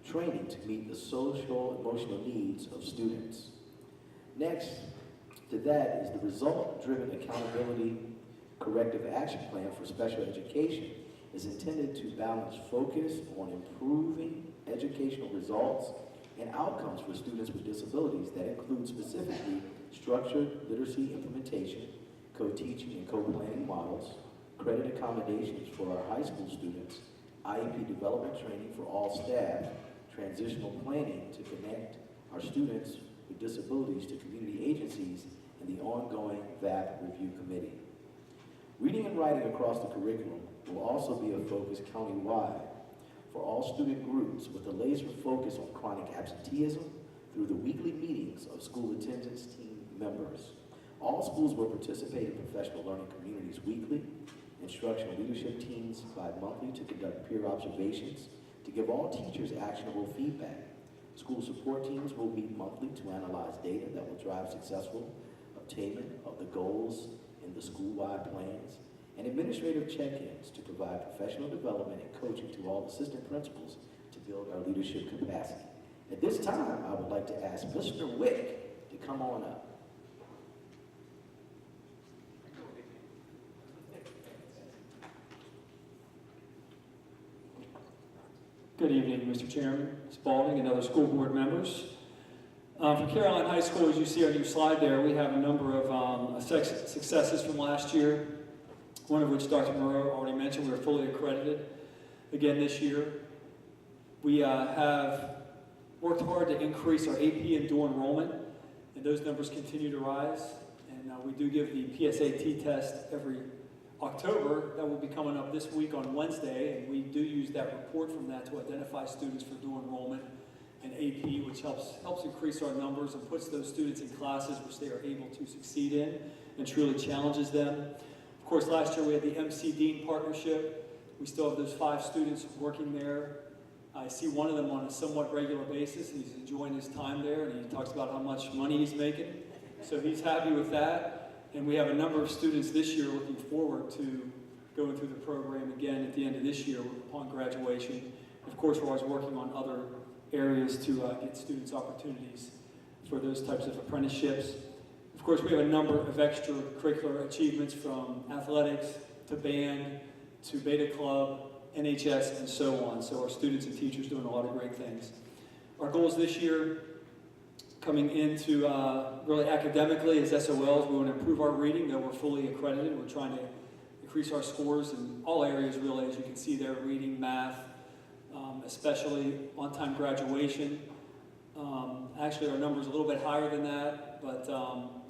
[SPEAKER 16] training to meet the social emotional needs of students. Next to that is the result-driven accountability corrective action plan for special education is intended to balance focus on improving educational results and outcomes for students with disabilities that include specifically structured literacy implementation, co-teaching and co-planning models, credit accommodations for our high school students, IEP development training for all staff, transitional planning to connect our students with disabilities to community agencies, and the ongoing VAP review committee. Reading and writing across the curriculum will also be a focus countywide for all student groups with a laser focus on chronic absenteeism through the weekly meetings of school attendance team members. All schools will participate in professional learning communities weekly. Instructional leadership teams bi-monthly to conduct peer observations to give all teachers actionable feedback. School support teams will meet monthly to analyze data that will drive successful attainment of the goals in the school-wide plans, and administrative check-ins to provide professional development and coaching to all assistant principals to build our leadership capacity. At this time, I would like to ask Mr. Wick to come on up.
[SPEAKER 18] Good evening, Mr. Chairman, Spalding, and other school board members. For Caroline High School, as you see on your slide there, we have a number of successes from last year, one of which Dr. Moreau already mentioned. We were fully accredited again this year. We have worked hard to increase our AP and dual enrollment, and those numbers continue to rise. And we do give the PSAT test every October. That will be coming up this week on Wednesday, and we do use that report from that to identify students for dual enrollment and AP, which helps increase our numbers and puts those students in classes which they are able to succeed in and truly challenges them. Of course, last year we had the MC Dean partnership. We still have those 5 students working there. I see one of them on a somewhat regular basis, and he's enjoying his time there, and he talks about how much money he's making. So he's happy with that. And we have a number of students this year looking forward to going through the program again at the end of this year upon graduation. Of course, we're always working on other areas to get students opportunities for those types of apprenticeships. Of course, we have a number of extracurricular achievements from athletics to band to Beta Club, NHS, and so on. So our students and teachers doing a lot of great things. Our goals this year, coming into really academically as SOLs, we want to improve our reading, though we're fully accredited. We're trying to increase our scores in all areas, really, as you can see there, reading, math, especially on-time graduation. Actually, our number's a little bit higher than that, but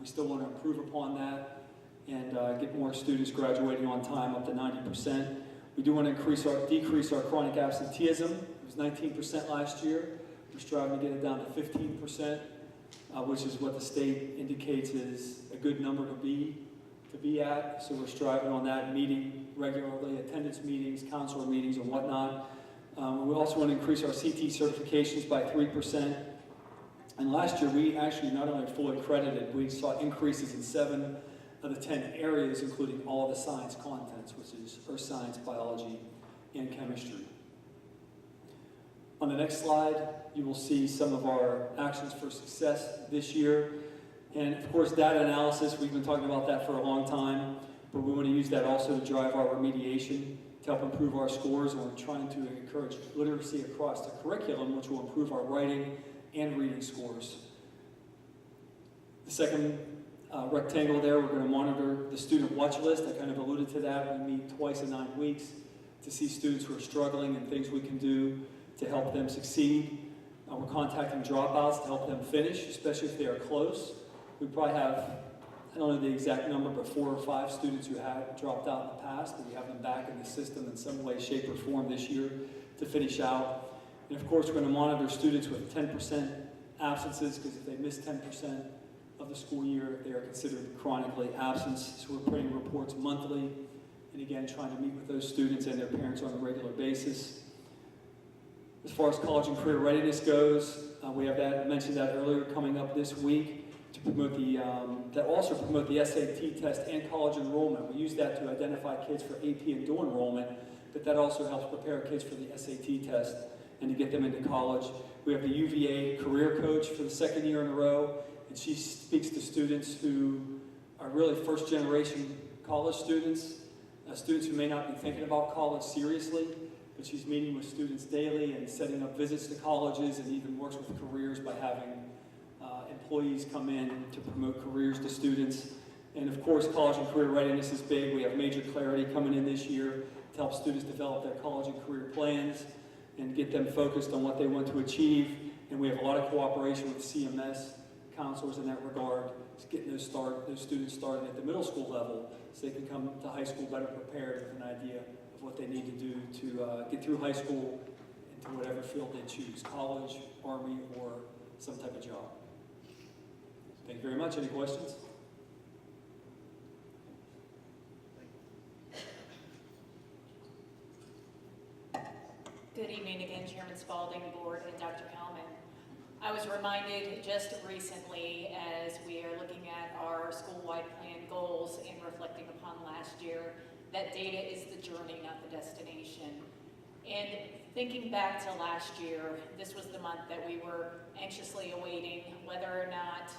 [SPEAKER 18] we still want to improve upon that and get more students graduating on time, up to 90%. We do want to decrease our chronic absenteeism. It was 19% last year. We're striving to get it down to 15%, which is what the state indicates is a good number to be at. So we're striving on that, meeting regularly, attendance meetings, counselor meetings, and whatnot. We also want to increase our CT certifications by 3%. And last year, we actually not only fully accredited, we saw increases in 7 of the 10 areas, including all the science contents, which is earth science, biology, and chemistry. On the next slide, you will see some of our actions for success this year. And of course, data analysis, we've been talking about that for a long time, but we want to use that also to drive our remediation, to help improve our scores, and we're trying to encourage literacy across the curriculum, which will improve our writing and reading scores. The second rectangle there, we're going to monitor the student watch list. I kind of alluded to that. We meet twice in 9 weeks to see students who are struggling and things we can do to help them succeed. We're contacting dropouts to help them finish, especially if they are close. We probably have, I don't know the exact number, but 4 or 5 students who have dropped out in the past, but we have them back in the system in some way, shape, or form this year to finish out. And of course, we're going to monitor students with 10% absences, because if they miss 10% of the school year, they are considered chronically absent. So we're putting reports monthly, and again, trying to meet with those students and their parents on a regular basis. As far as college and career readiness goes, we have that, I mentioned that earlier, coming up this week to promote that also promote the SAT test and college enrollment. We use that to identify kids for AP and dual enrollment, but that also helps prepare kids for the SAT test and to get them into college. We have the UVA career coach for the 2nd year in a row, and she speaks to students who are really first-generation college students, students who may not be thinking about college seriously, but she's meeting with students daily and setting up visits to colleges, and even works with careers by having employees come in to promote careers to students. And of course, college and career readiness is big. We have Major Clarity coming in this year to help students develop their college and career plans and get them focused on what they want to achieve. And we have a lot of cooperation with CMS counselors in that regard, to getting those students started at the middle school level so they can come to high school better prepared with an idea of what they need to do to get through high school into whatever field they choose, college, Army, or some type of job. Thank you very much. Any questions?
[SPEAKER 6] Good evening again, Chairman Spalding, Board, and Dr. Hellman. I was reminded just recently, as we are looking at our school-wide plan goals and reflecting upon last year, that data is the journey, not the destination. And thinking back to last year, this was the month that we were anxiously awaiting whether or not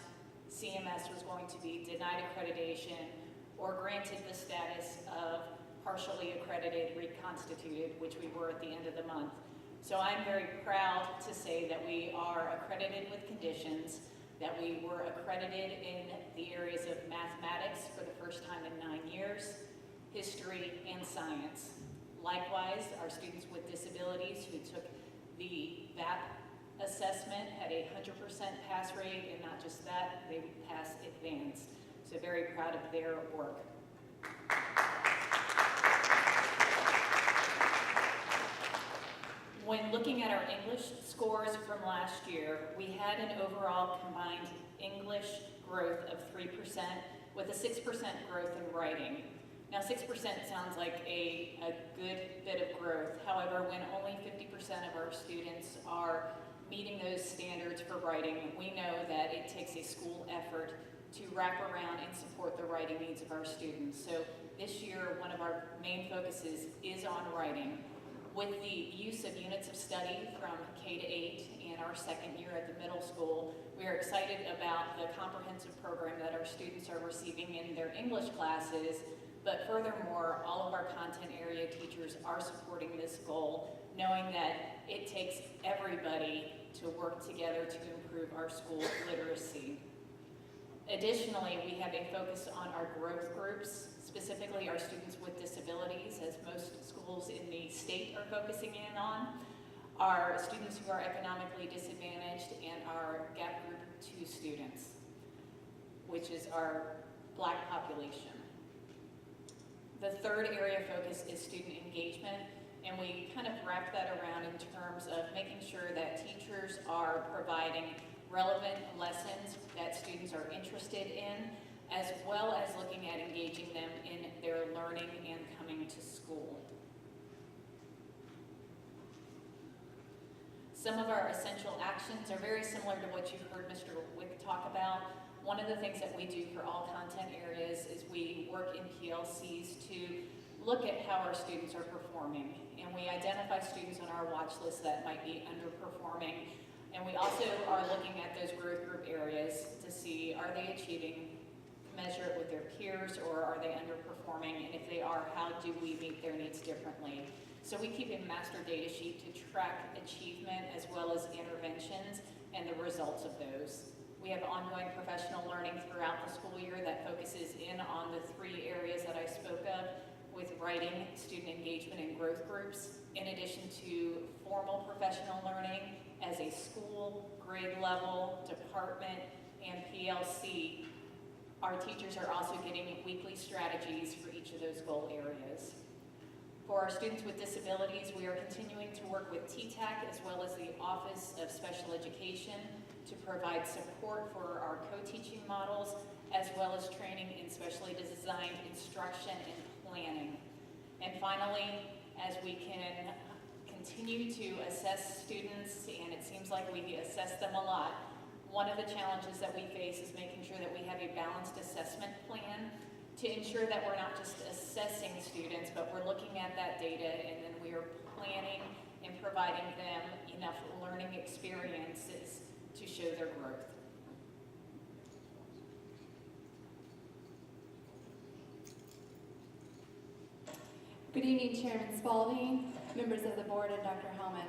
[SPEAKER 6] CMS was going to be denied accreditation or granted the status of partially accredited reconstituted, which we were at the end of the month. So I'm very proud to say that we are accredited with conditions, that we were accredited in the areas of mathematics for the first time in 9 years, history, and science. Likewise, our students with disabilities who took the VAP assessment had a 100% pass rate, and not just that, they passed advanced. So very proud of their work. When looking at our English scores from last year, we had an overall combined English growth of 3% with a 6% growth in writing. Now 6% sounds like a good bit of growth. However, when only 50% of our students are meeting those standards for writing, we know that it takes a school effort to wrap around and support the writing needs of our students. So this year, one of our main focuses is on writing. With the use of units of study from K to 8 and our second year at the middle school, we are excited about the comprehensive program that our students are receiving in their English classes. But furthermore, all of our content area teachers are supporting this goal, knowing that it takes everybody to work together to improve our school literacy. Additionally, we have a focus on our growth groups, specifically our students with disabilities, as most schools in the state are focusing in on, our students who are economically disadvantaged, and our Gap Group 2 students, which is our Black population. The third area of focus is student engagement, and we kind of wrap that around in terms of making sure that teachers are providing relevant lessons that students are interested in, as well as looking at engaging them in their learning and coming to school. Some of our essential actions are very similar to what you've heard Mr. Wick talk about. One of the things that we do for all content areas is we work in PLCs to look at how our students are performing, and we identify students on our watch list that might be underperforming. And we also are looking at those growth group areas to see, are they achieving, measure it with their peers, or are they underperforming? And if they are, how do we meet their needs differently? So we keep a master data sheet to track achievement as well as interventions and the results of those. We have ongoing professional learning throughout the school year that focuses in on the 3 areas that I spoke of, with writing, student engagement, and growth groups, in addition to formal professional learning as a school, grade level, department, and PLC. Our teachers are also getting weekly strategies for each of those goal areas. For our students with disabilities, we are continuing to work with TTAC as well as the Office of Special Education to provide support for our co-teaching models, as well as training in specially designed instruction and planning. And finally, as we can continue to assess students, and it seems like we assess them a lot, one of the challenges that we face is making sure that we have a balanced assessment plan to ensure that we're not just assessing students, but we're looking at that data, and then we are planning and providing them enough learning experiences to show their growth.
[SPEAKER 19] Good evening, Chairman Spalding, members of the board, and Dr. Hellman.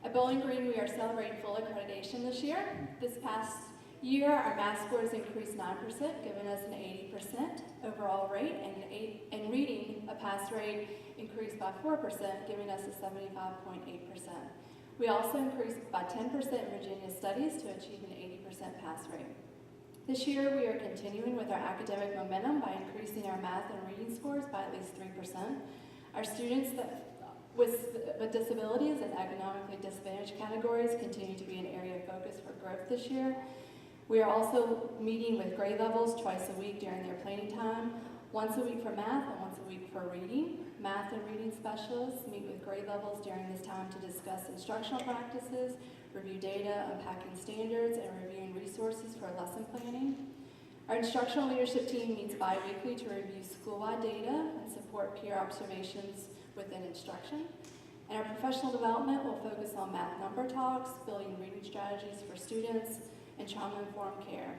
[SPEAKER 19] At Bowling Green, we are celebrating full accreditation this year. This past year, our math scores increased 9%, giving us an 80% overall rate, and in reading, a pass rate increased by 4%, giving us a 75.8%. We also increased by 10% in Virginia Studies to achieve an 80% pass rate. This year, we are continuing with our academic momentum by increasing our math and reading scores by at least 3%. Our students with disabilities and economically disadvantaged categories continue to be an area of focus for growth this year. We are also meeting with grade levels twice a week during their planning time, once a week for math and once a week for reading. Math and reading specialists meet with grade levels during this time to discuss instructional practices, review data, unpacking standards, and reviewing resources for lesson planning. Our instructional leadership team meets bi-weekly to review school-wide data and support peer observations within instruction. And our professional development will focus on math number talks, building reading strategies for students, and trauma-informed care.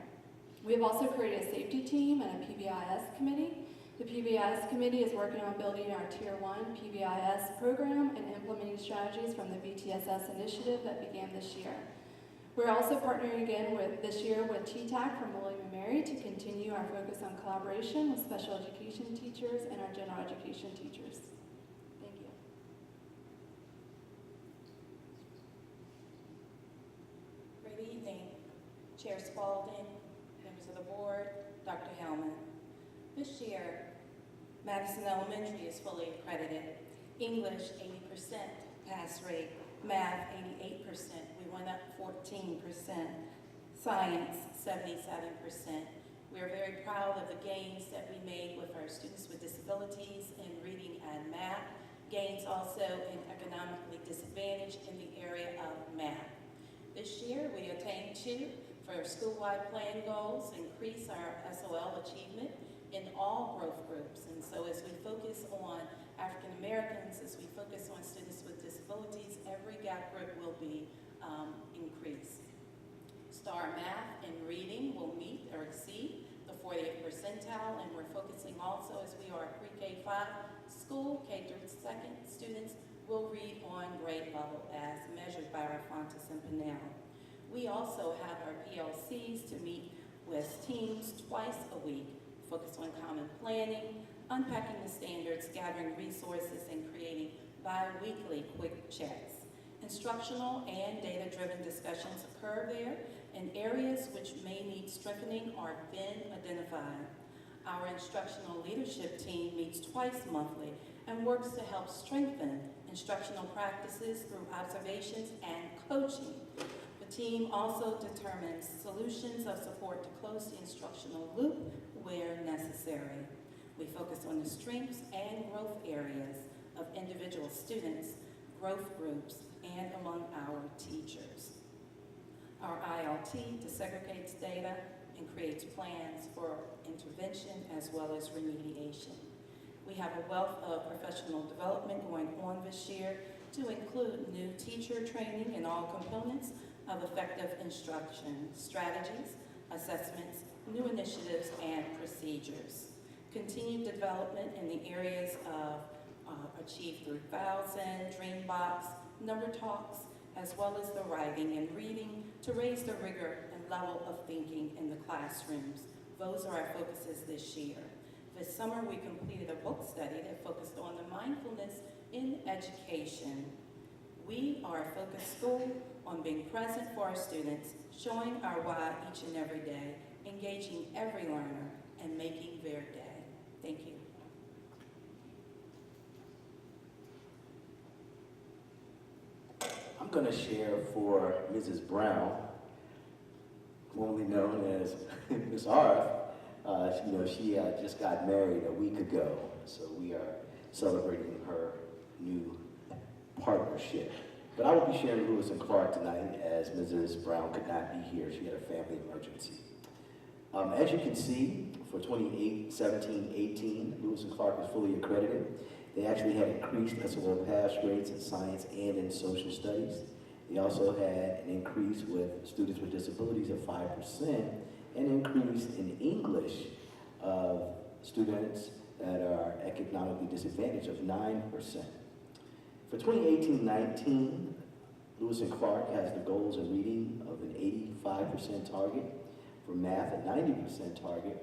[SPEAKER 19] We have also created a safety team and a PBIS committee. The PBIS committee is working on building our Tier 1 PBIS program and implementing strategies from the BTSS initiative that began this year. We're also partnering again this year with TTAC from William & Mary to continue our focus on collaboration with special education teachers and our general education teachers. Thank you.
[SPEAKER 20] Good evening, Chair Spalding, members of the board, Dr. Hellman. This year, Madison Elementary is fully accredited. English, 80% pass rate. Math, 88%. We went up 14%. Science, 77%. We are very proud of the gains that we made with our students with disabilities in reading and math. Gains also in economically disadvantaged in the area of math. This year, we attained 2 for our school-wide plan goals, increase our SOL achievement in all growth groups. And so as we focus on African Americans, as we focus on students with disabilities, every gap group will be increased. STAR Math and reading will meet or exceed the 40th percentile, and we're focusing also, as we are a pre-K-5 school, K through 2nd students will read on grade level as measured by our Fontes and Pinnell. We also have our PLCs to meet with teams twice a week, focus on common planning, unpacking the standards, gathering resources, and creating bi-weekly quick checks. Instructional and data-driven discussions occur there, and areas which may need strengthening are then identified. Our instructional leadership team meets twice monthly and works to help strengthen instructional practices through observations and coaching. The team also determines solutions of support to close the instructional loop where necessary. We focus on the strengths and growth areas of individual students, growth groups, and among our teachers. Our ILT desegregates data and creates plans for intervention as well as remediation. We have a wealth of professional development going on this year to include new teacher training in all components of effective instruction, strategies, assessments, new initiatives, and procedures. Continued development in the areas of Achieve 3000, Dreambox, Number Talks, as well as the writing and reading to raise the rigor and level of thinking in the classrooms. Those are our focuses this year. This summer, we completed a book study that focused on the mindfulness in education. We are a focused school on being present for our students, showing our why each and every day, engaging every learner, and making their day. Thank you.
[SPEAKER 16] I'm going to share for Mrs. Brown, formerly known as Miss Arth. She just got married a week ago, so we are celebrating her new partnership. But I will be sharing Lewis and Clark tonight as Mrs. Brown could not be here. She had a family emergency. As you can see, for 2017-18, Lewis and Clark is fully accredited. They actually had increased SOL pass rates in science and in social studies. They also had an increase with students with disabilities of 5%, and increase in English of students that are economically disadvantaged of 9%. For 2018-19, Lewis and Clark has the goals in reading of an 85% target, for math a 90% target,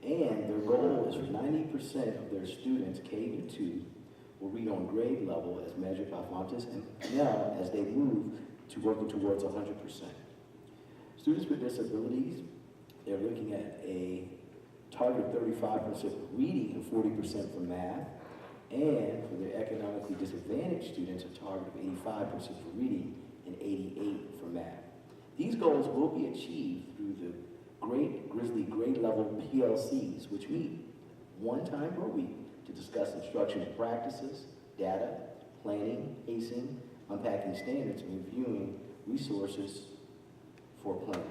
[SPEAKER 16] and their goal is for 90% of their students, K-2, will read on grade level as measured by Fontes and now as they move to working towards 100%. Students with disabilities, they're looking at a target of 35% for reading and 40% for math, and for their economically disadvantaged students, a target of 85% for reading and 88% for math. These goals will be achieved through the Great Grizzly grade level PLCs, which meet one time per week to discuss instruction practices, data, planning, pacing, unpacking standards, and reviewing resources for planning.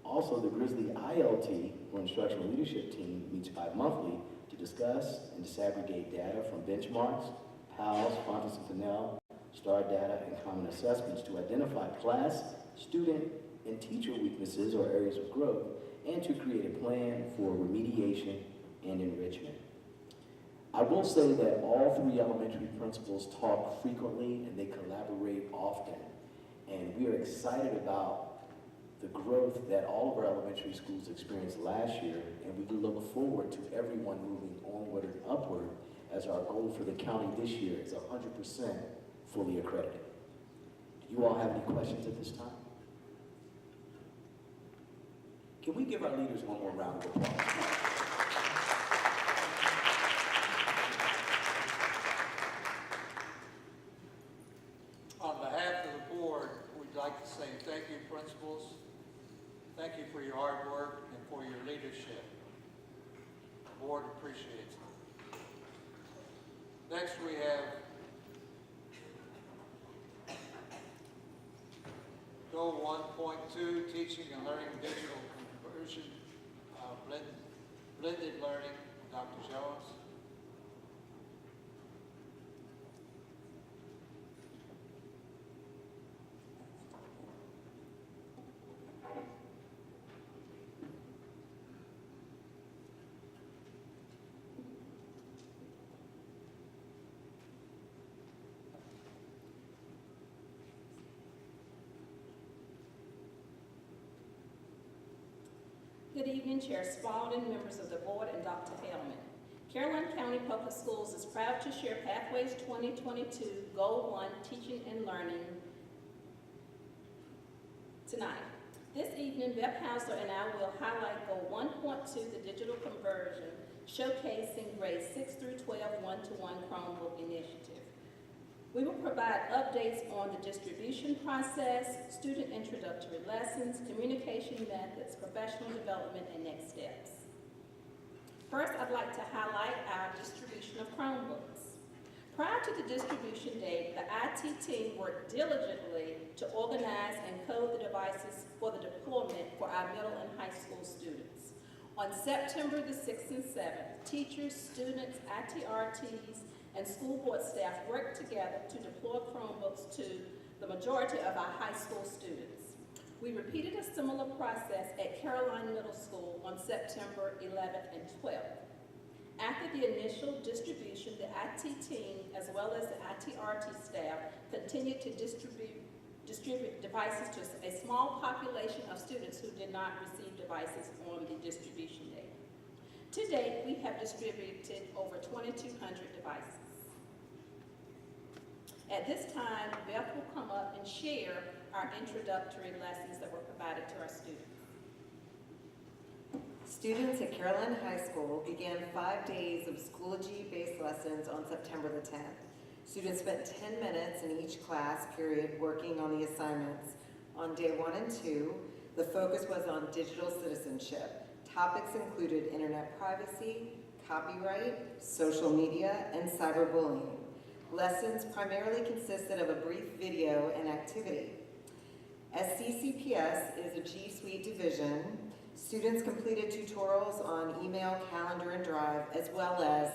[SPEAKER 16] Also, the Grizzly ILT, or Instructional Leadership Team, meets bi-monthly to discuss and disaggregate data from benchmarks, PALS, Fontes and Pinnell, STAR data, and common assessments to identify class, student, and teacher weaknesses or areas of growth, and to create a plan for remediation and enrichment. I will say that all 3 elementary principals talk frequently and they collaborate often. And we are excited about the growth that all of our elementary schools experienced last year, and we look forward to everyone moving onward and upward as our goal for the county this year is 100% fully accredited. Do you all have any questions at this time? Can we give our leaders one more round of applause?
[SPEAKER 2] On behalf of the board, we'd like to say thank you, principals. Thank you for your hard work and for your leadership. The board appreciates it. Next, we have Goal 1.2, Teaching and Learning Digital Conversion, Blended Learning, Dr. Jones.
[SPEAKER 11] Good evening, Chair Spalding, members of the board, and Dr. Hellman. Caroline County Public Schools is proud to share Pathways 2022 Goal 1 Teaching and Learning tonight. This evening, Beth Hausler and I will highlight Goal 1.2, the digital conversion, showcasing grades 6 through 12 one-to-one Chromebook initiative. We will provide updates on the distribution process, student introductory lessons, communication methods, professional development, and next steps. First, I'd like to highlight our distribution of Chromebooks. Prior to the distribution date, the IT team worked diligently to organize and code the devices for the deployment for our middle and high school students. On September the 6th and 7th, teachers, students, ITRTs, and school board staff worked together to deploy Chromebooks to the majority of our high school students. We repeated a similar process at Caroline Middle School on September 11th and 12th. After the initial distribution, the IT team, as well as the ITRT staff, continued to distribute devices to a small population of students who did not receive devices on the distribution date. To date, we have distributed over 2,200 devices. At this time, Beth will come up and share our introductory lessons that were provided to our students.
[SPEAKER 21] Students at Caroline High School began 5 days of Schoology-based lessons on September the 10th. Students spent 10 minutes in each class period working on the assignments. On day 1 and 2, the focus was on digital citizenship. Topics included internet privacy, copyright, social media, and cyberbullying. Lessons primarily consisted of a brief video and activity. As CCPS is a G Suite division, students completed tutorials on email, calendar, and Drive, as well as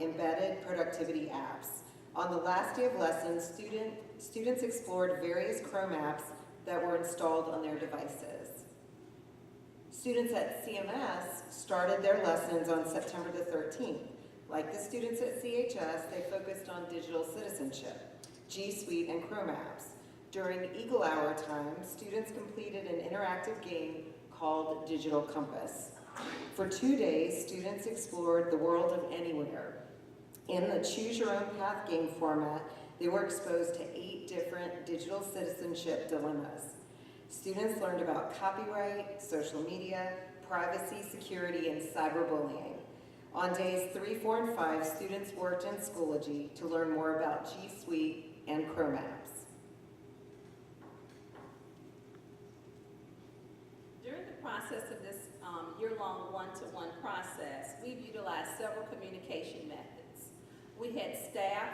[SPEAKER 21] embedded productivity apps. On the last day of lessons, students explored various Chrome apps that were installed on their devices. Students at CMS started their lessons on September the 13th. Like the students at CHS, they focused on digital citizenship, G Suite, and Chrome apps. During Eagle Hour time, students completed an interactive game called Digital Compass. For 2 days, students explored the world of anywhere. In the Choose Your Own Path game format, they were exposed to 8 different digital citizenship dilemmas. Students learned about copyright, social media, privacy, security, and cyberbullying. On days 3, 4, and 5, students worked in Schoology to learn more about G Suite and Chrome apps.
[SPEAKER 11] During the process of this year-long one-to-one process, we've utilized several communication methods. We had staff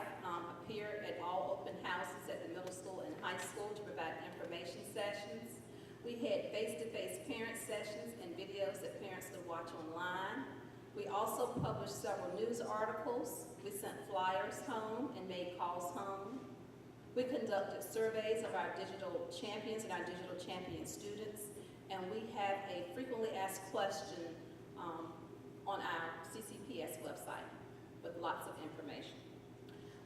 [SPEAKER 11] appear at all open houses at the middle school and high school to provide information sessions. We had face-to-face parent sessions and videos that parents could watch online. We also published several news articles. We sent flyers home and made calls home.
[SPEAKER 3] We conducted surveys of our digital champions and our digital champion students, and we have a frequently asked question on our CCPS website with lots of information.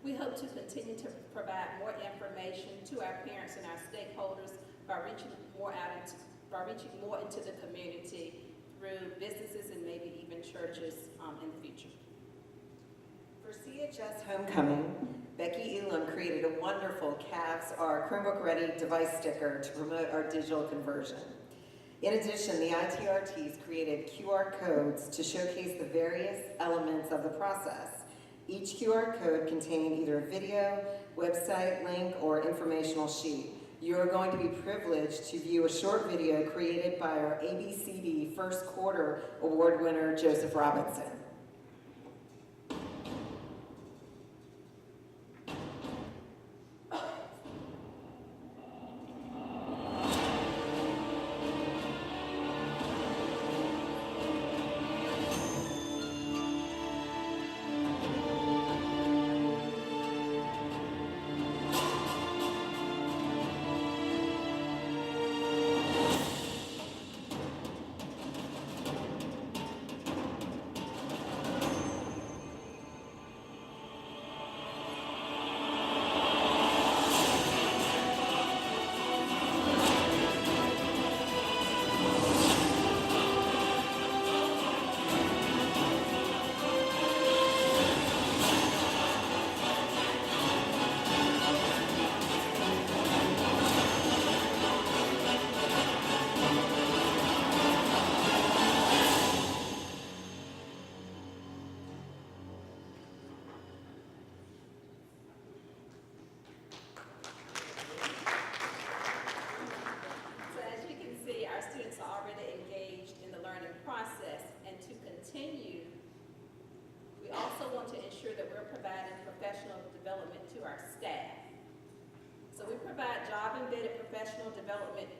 [SPEAKER 3] We hope to continue to provide more information to our parents and our stakeholders by reaching more into the community through businesses and maybe even churches in the future.
[SPEAKER 21] For CHS Homecoming, Becky Elam created a wonderful Cavs Are Chromebook Ready device sticker to promote our digital conversion. In addition, the ITRTs created QR codes to showcase the various elements of the process. Each QR code contained either a video, website link, or informational sheet. You are going to be privileged to view a short video created by our ABCD First Quarter Award winner, Joseph Robinson.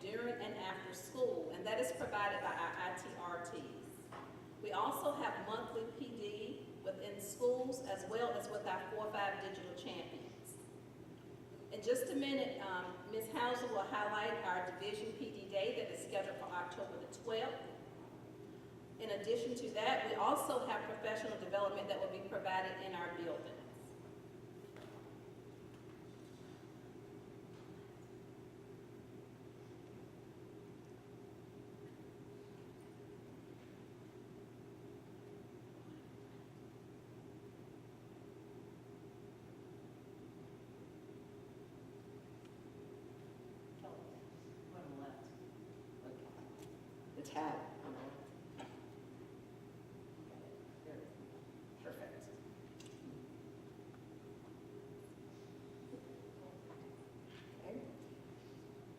[SPEAKER 21] During and after school, and that is provided by our ITRTs. We also have monthly PD within schools as well as with our 4-5 digital champions. In just a minute, Ms. Hauser will highlight our Division PD Day that is scheduled for October the 12th. In addition to that, we also have professional development that will be provided in our building. Tab. Perfect. Okay.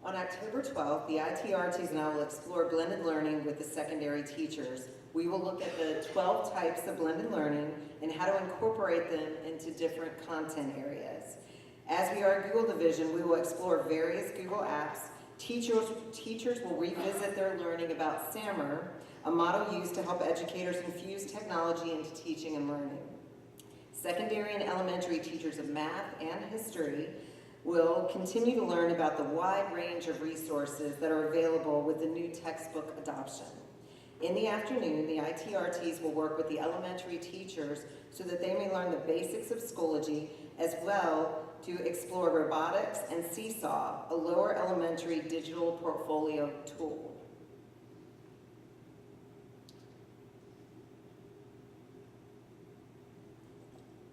[SPEAKER 21] On October 12th, the ITRTs and I will explore blended learning with the secondary teachers. We will look at the 12 types of blended learning and how to incorporate them into different content areas. As we are a Google division, we will explore various Google apps. Teachers will revisit their learning about SAMR, a model used to help educators infuse technology into teaching and learning. Secondary and elementary teachers of math and history will continue to learn about the wide range of resources that are available with the new textbook adoption. In the afternoon, the ITRTs will work with the elementary teachers so that they may learn the basics of Schoology, as well to explore robotics and Seesaw, a lower elementary digital portfolio tool.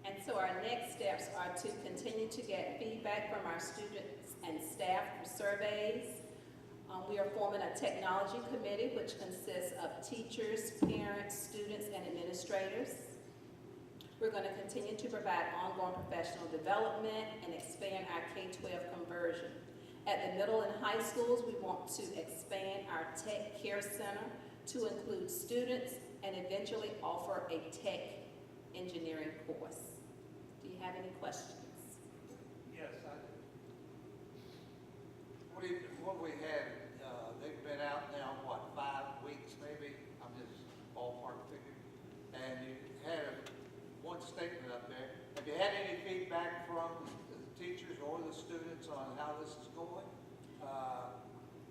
[SPEAKER 21] And so our next steps are to continue to get feedback from our students and staff through surveys. We are forming a technology committee which consists of teachers, parents, students, and administrators. We're going to continue to provide ongoing professional development and expand our K-12 conversion. At the middle and high schools, we want to expand our Tech Care Center to include students and eventually offer a tech engineering course. Do you have any questions?
[SPEAKER 2] Yes, I do. What we had, they've been out now, what, 5 weeks maybe? I'm just ballpark figure. And you had one statement up there. Have you had any feedback from the teachers or the students on how this is going?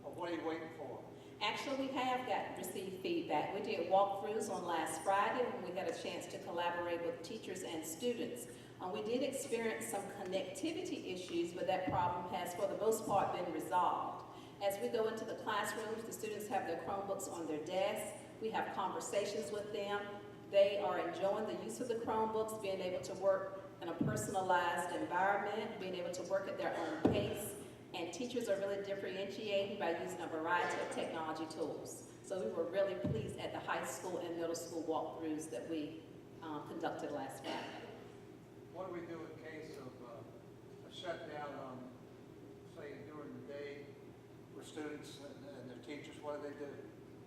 [SPEAKER 2] Or what are you waiting for?
[SPEAKER 3] Actually, we have received feedback. We did walkthroughs on last Friday when we had a chance to collaborate with teachers and students. We did experience some connectivity issues, but that problem has, for the most part, been resolved. As we go into the classrooms, the students have their Chromebooks on their desks. We have conversations with them. They are enjoying the use of the Chromebooks, being able to work in a personalized environment, being able to work at their own pace. And teachers are really differentiating by using a variety of technology tools. So we were really pleased at the high school and middle school walkthroughs that we conducted last Friday.
[SPEAKER 2] What do we do in case of a shutdown on, say, during the day for students and their teachers? What do?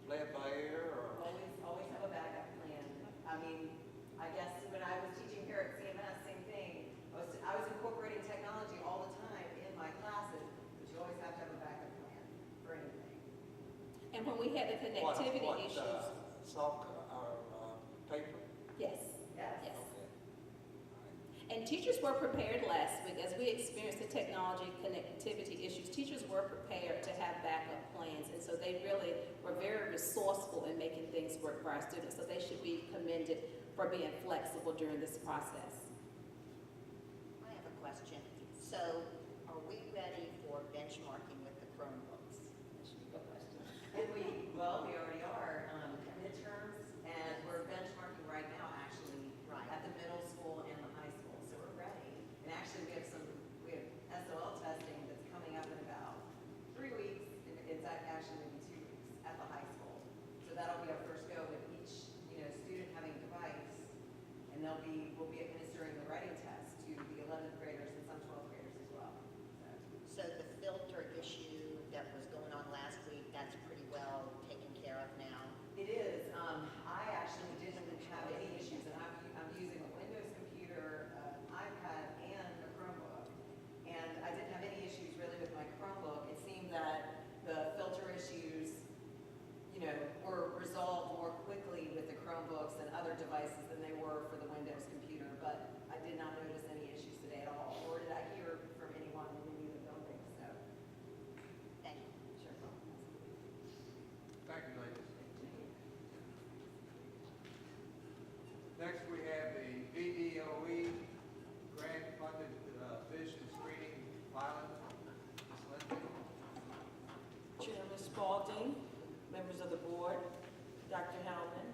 [SPEAKER 2] Play it by ear or?
[SPEAKER 21] Always have a backup plan. I mean, I guess when I was teaching here at CMS, same thing. I was incorporating technology all the time in my classes, but you always have to have a backup plan for anything.
[SPEAKER 3] And when we had the connectivity issues.
[SPEAKER 2] Soft or paper?
[SPEAKER 3] Yes.
[SPEAKER 21] Yes.
[SPEAKER 3] Yes. And teachers were prepared last week. As we experienced the technology connectivity issues, teachers were prepared to have backup plans. And so they really were very resourceful in making things work for our students. So they should be commended for being flexible during this process.
[SPEAKER 4] I have a question. So are we ready for benchmarking with the Chromebooks?
[SPEAKER 21] That should be a good question. And we already are midterms, and we're benchmarking right now, actually, at the middle school and the high school. So we're ready. And actually, we have SOL testing that's coming up in about 3 weeks. It's actually maybe 2 weeks at the high school. So that'll be our first go with each, student having a device, and we'll be administering the writing test to the 11th graders and some 12th graders as well.
[SPEAKER 4] So the filter issue that was going on last week, that's pretty well taken care of now?
[SPEAKER 21] It is. I actually didn't have any issues, and I'm using a Windows computer, iPad, and a Chromebook. And I didn't have any issues really with my Chromebook. It seemed that the filter issues, were resolved more quickly with the Chromebooks and other devices than they were for the Windows computer. But I did not notice any issues today at all, or did I hear from anyone in any of the buildings. So,
[SPEAKER 4] thank you.
[SPEAKER 21] Sure.
[SPEAKER 2] Thank you, ladies. Next, we have the VDOE grant-funded vision screening pilot. Ms. Lindsay.
[SPEAKER 22] Chairman Spalding, members of the board, Dr. Hellman.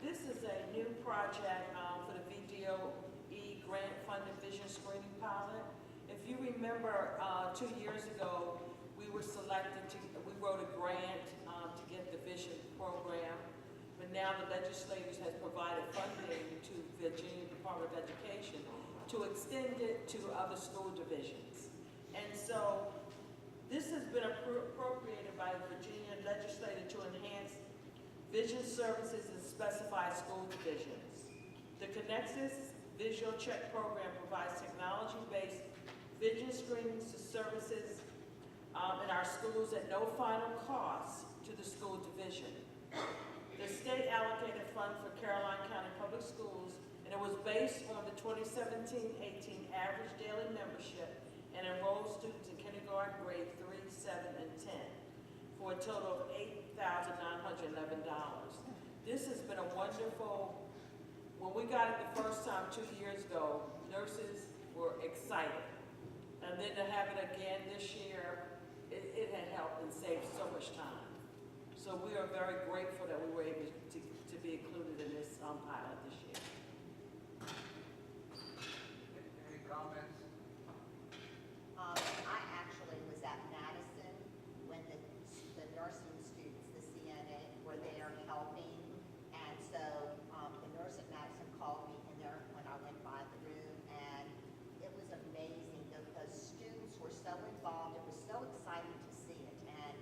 [SPEAKER 22] This is a new project for the VDOE grant-funded vision screening pilot. If you remember, 2 years ago, we were selected we wrote a grant to get the vision program, but now the legislators has provided funding to Virginia Department of Education to extend it to other school divisions. And so this has been appropriated by the Virginia legislature to enhance vision services in specified school divisions. The Connexus Visual Check Program provides technology-based vision screening services in our schools at no final cost to the school division. The state allocated funds for Caroline County Public Schools, and it was based on the 2017-18 average daily membership and enrolled students in kindergarten grade 3, 7, and 10 for a total of $8,911. This has been a wonderful, when we got it the first time 2 years ago, nurses were excited. And then to have it again this year, it had helped and saved so much time. So we are very grateful that we were able to be included in this pilot this year.
[SPEAKER 2] Any comments?
[SPEAKER 4] I actually was at Madison when the nursing students, the CNA, were there helping. And so the nurse at Madison called me in there when I went by the room, and it was amazing. The students were so involved. It was so exciting to see it. And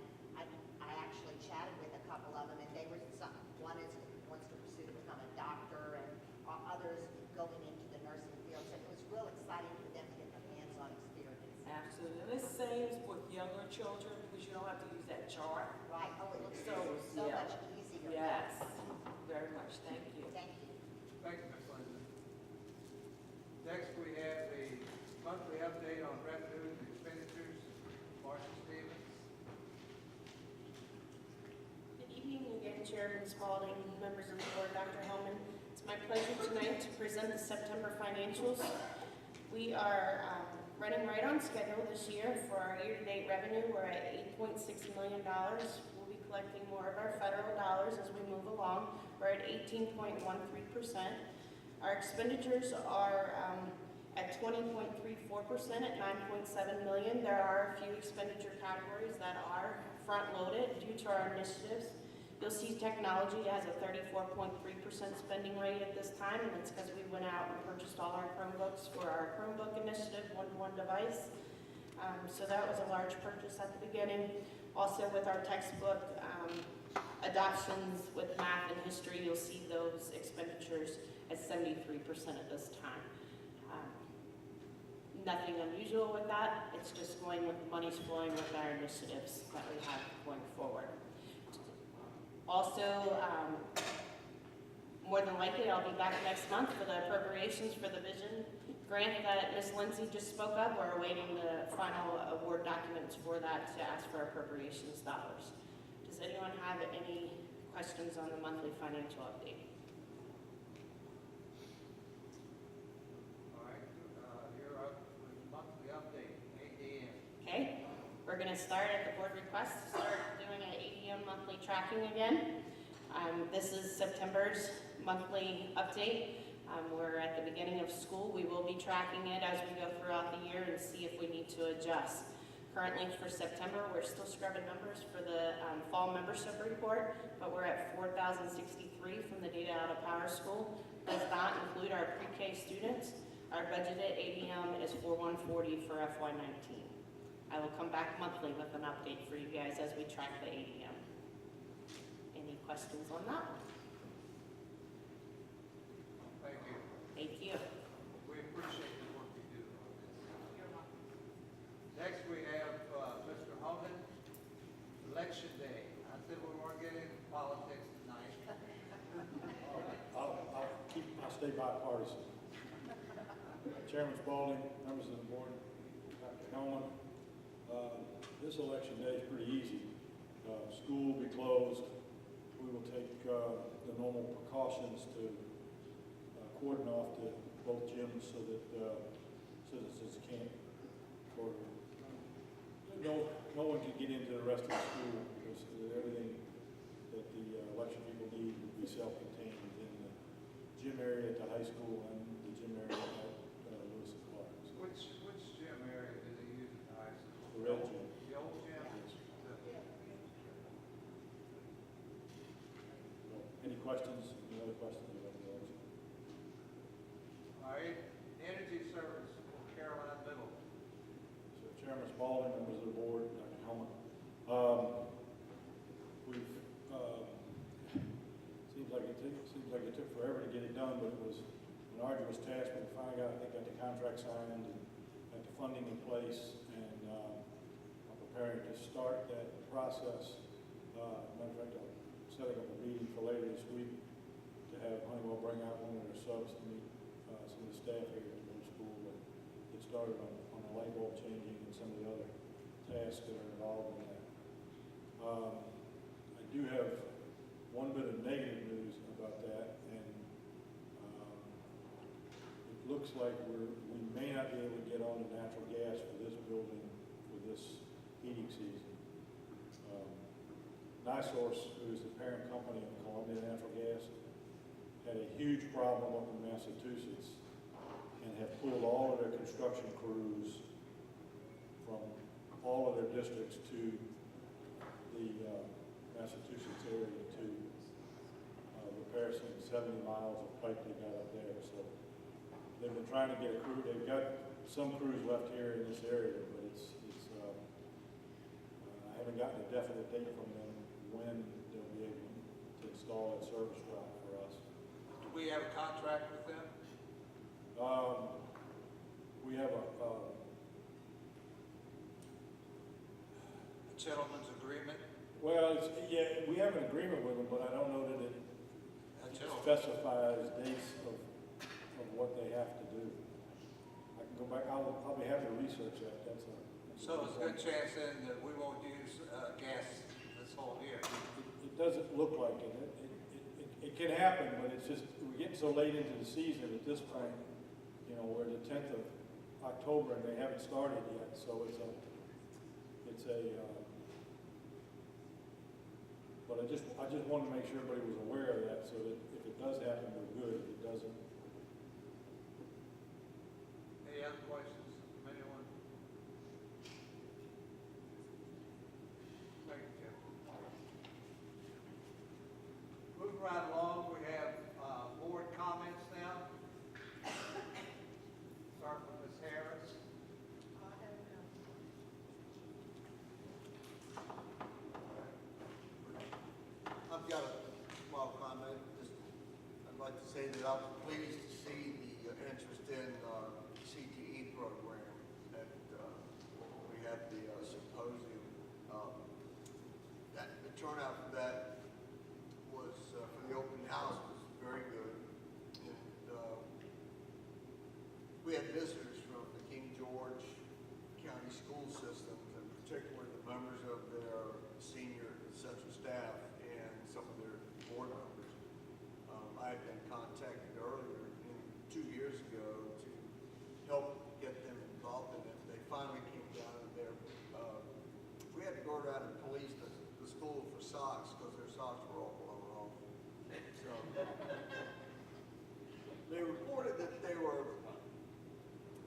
[SPEAKER 4] I actually chatted with a couple of them, and they were, one wants to pursue to become a doctor, and others going into the nursing field. So it was real exciting for them to get their hands-on experience.
[SPEAKER 22] Absolutely. And it's same with younger children because you don't have to use that chart.
[SPEAKER 4] Right. Oh, it looks
[SPEAKER 22] So
[SPEAKER 4] much easier.
[SPEAKER 22] Yes, very much. Thank you.
[SPEAKER 4] Thank you.
[SPEAKER 2] Thank you, Ms. Lindsay. Next, we have the monthly update on revenues and expenditures. Marcia Stevens.
[SPEAKER 11] Good evening again, Chairman Spalding, members of the board, Dr. Hellman. It's my pleasure tonight to present the September financials. We are running right on schedule this year for our year-to-date revenue. We're at $8.6 million. We'll be collecting more of our federal dollars as we move along. We're at 18.13%. Our expenditures are at 20.34% at $9.7 million. There are a few expenditure categories that are front-loaded due to our initiatives. You'll see technology has a 34.3% spending rate at this time, and it's because we went out and purchased all our Chromebooks for our Chromebook initiative, one-to-one device. So that was a large purchase at the beginning. Also with our textbook adoptions with math and history, you'll see those expenditures at 73% at this time. Nothing unusual with that. It's just going with the money's flowing with our initiatives that we have going forward. Also, more than likely, I'll be back next month for the appropriations for the vision grant that Ms. Lindsay just spoke of. We're awaiting the final award documents for that to ask for appropriations dollars. Does anyone have any questions on the monthly financial update?
[SPEAKER 2] All right, you're up with the monthly update, ADM.
[SPEAKER 11] Okay, we're going to start at the board request to start doing an ADM monthly tracking again. This is September's monthly update. We're at the beginning of school. We will be tracking it as we go throughout the year and see if we need to adjust. Currently for September, we're still scrubbing numbers for the fall membership report, but we're at 4,063 from the data out of Power School. Does not include our pre-K students. Our budgeted ADM is 4,140 for FY19. I will come back monthly with an update for you guys as we track the ADM. Any questions on that one?
[SPEAKER 2] Thank you.
[SPEAKER 11] Thank you.
[SPEAKER 2] We appreciate the work you do on this. Next, we have Mr. Homan, Election Day. I said we weren't getting into politics tonight.
[SPEAKER 17] I'll stay bipartisan. Chairman Spalding, members of the board, Dr. Hellman, this election day is pretty easy. School will be closed. We will take the normal precautions to cordon off to both gyms so that citizens can't, or no one can get into the rest of the school because everything that the election people need will be self-contained in the gym area at the high school and the gym area at Lewis and Clark.
[SPEAKER 2] Which gym area do they use at the high school?
[SPEAKER 17] The red gym.
[SPEAKER 2] The old gym?
[SPEAKER 17] Any questions? Any other questions about the election?
[SPEAKER 2] All right, energy service for Carolina Middle.
[SPEAKER 17] So Chairman Spalding, members of the board, Dr. Hellman, seems like it took forever to get it done, but it was an arduous task. But we finally got the contract signed and got the funding in place, and I'm preparing to start that process. Matter of fact, I'm setting up a meeting for later this week to have Honeywell bring out one of their subs to meet some of the staff here at the middle school and get started on the light bulb changing and some of the other tasks that are involved in that. I do have one bit of negative news about that, and it looks like we may not be able to get on to natural gas for this building for this heating season. NiSource, who is the parent company of Columbia Natural Gas, had a huge problem up in Massachusetts and have pulled all of their construction crews from all of their districts to the Massachusetts area to repair some 70 miles of pipe they got up there. So they've been trying to get a crew. They've got some crews left here in this area, but I haven't gotten a definite date from them when they'll be able to install that service route for us.
[SPEAKER 2] Do we have a contract with them?
[SPEAKER 17] We have a
[SPEAKER 2] Gentleman's agreement?
[SPEAKER 17] well, yeah, we have an agreement with them, but I don't know that it specifies dates of what they have to do. I can go back. I'll I'll be happy to research that, that's a.
[SPEAKER 2] So it's a good chance then that we won't use gas this whole year.
[SPEAKER 17] It doesn't look like it. It can happen, but it's just, we're getting so late into the season at this point, you know, we're the 10th of October and they haven't started yet, so but I just wanted to make sure everybody was aware of that, so that if it does happen, we're good. If it doesn't.
[SPEAKER 2] Any other questions from anyone? Thank you, Jim. Moving right along, we have board comments now. Start with Ms. Harris.
[SPEAKER 9] I've got a small comment. I'd like to say that I'm pleased to see the interest in CTE program. And we had the symposium. The turnout for that was for the open house was very good. And we had visitors from the King George County school systems, and particularly the members of their senior central staff and some of their board members. I had been contacted earlier, 2 years ago, to help get them involved in it. They finally came down and we had to go around and police the school for socks because their socks were all blown off. So they reported that they were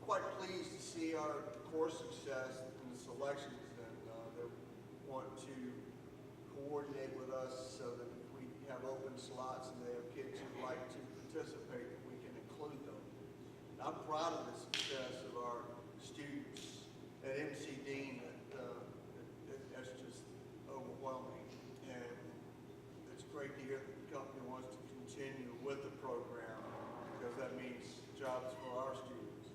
[SPEAKER 9] quite pleased to see our course success in the selections, and they want to coordinate with us so that if we have open slots and they have kids who'd like to participate, that we can include them. And I'm proud of the success of our students at MC Dean. That's just overwhelming, and it's great to hear that the company wants to continue with the program because that means jobs for our students.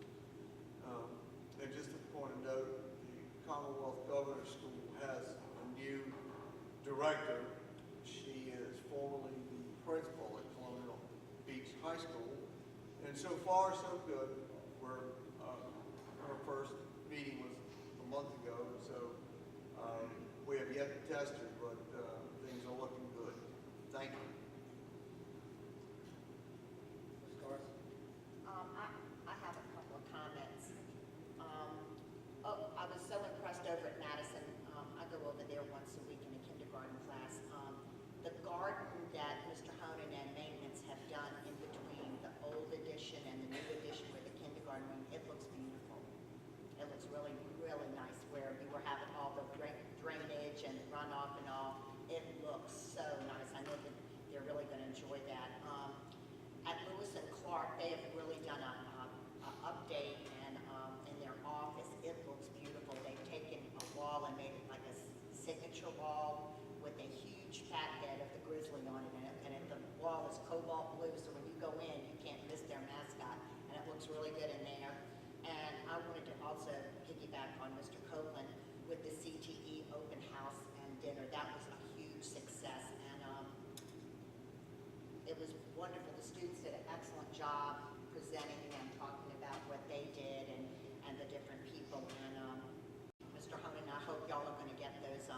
[SPEAKER 9] And just a point of note, the Commonwealth Governor's School has a new director. She is formerly the principal at Colonial Beach High School. And so far, so good. Her first meeting was a month ago, so we have yet to test her, but things are looking good. Thank you.
[SPEAKER 2] Ms. Carson?
[SPEAKER 4] I have a couple of comments. I was so impressed over at Madison. I go over there once a week in a kindergarten class. The garden that Mr. Honan and maintenance have done in between the old edition and the new edition with the kindergarten room, it looks beautiful. It looks really, really nice where you were having all the drainage and runoff and all. It looks so nice. I know that they're really going to enjoy that. At Lewis and Clark, they have really done an update, and in their office, it looks beautiful. They've taken a wall and made it like a signature wall with a huge fat head of the grizzly on it, and the wall is cobalt blue, so when you go in, you can't miss their mascot, and it looks really good in there. And I wanted to also piggyback on Mr. Copeland with the CTE open house and dinner. That was a huge success, and it was wonderful. The students did an excellent job presenting and talking about what they did and the different people. And Mr. Honan, I hope y'all are going to get those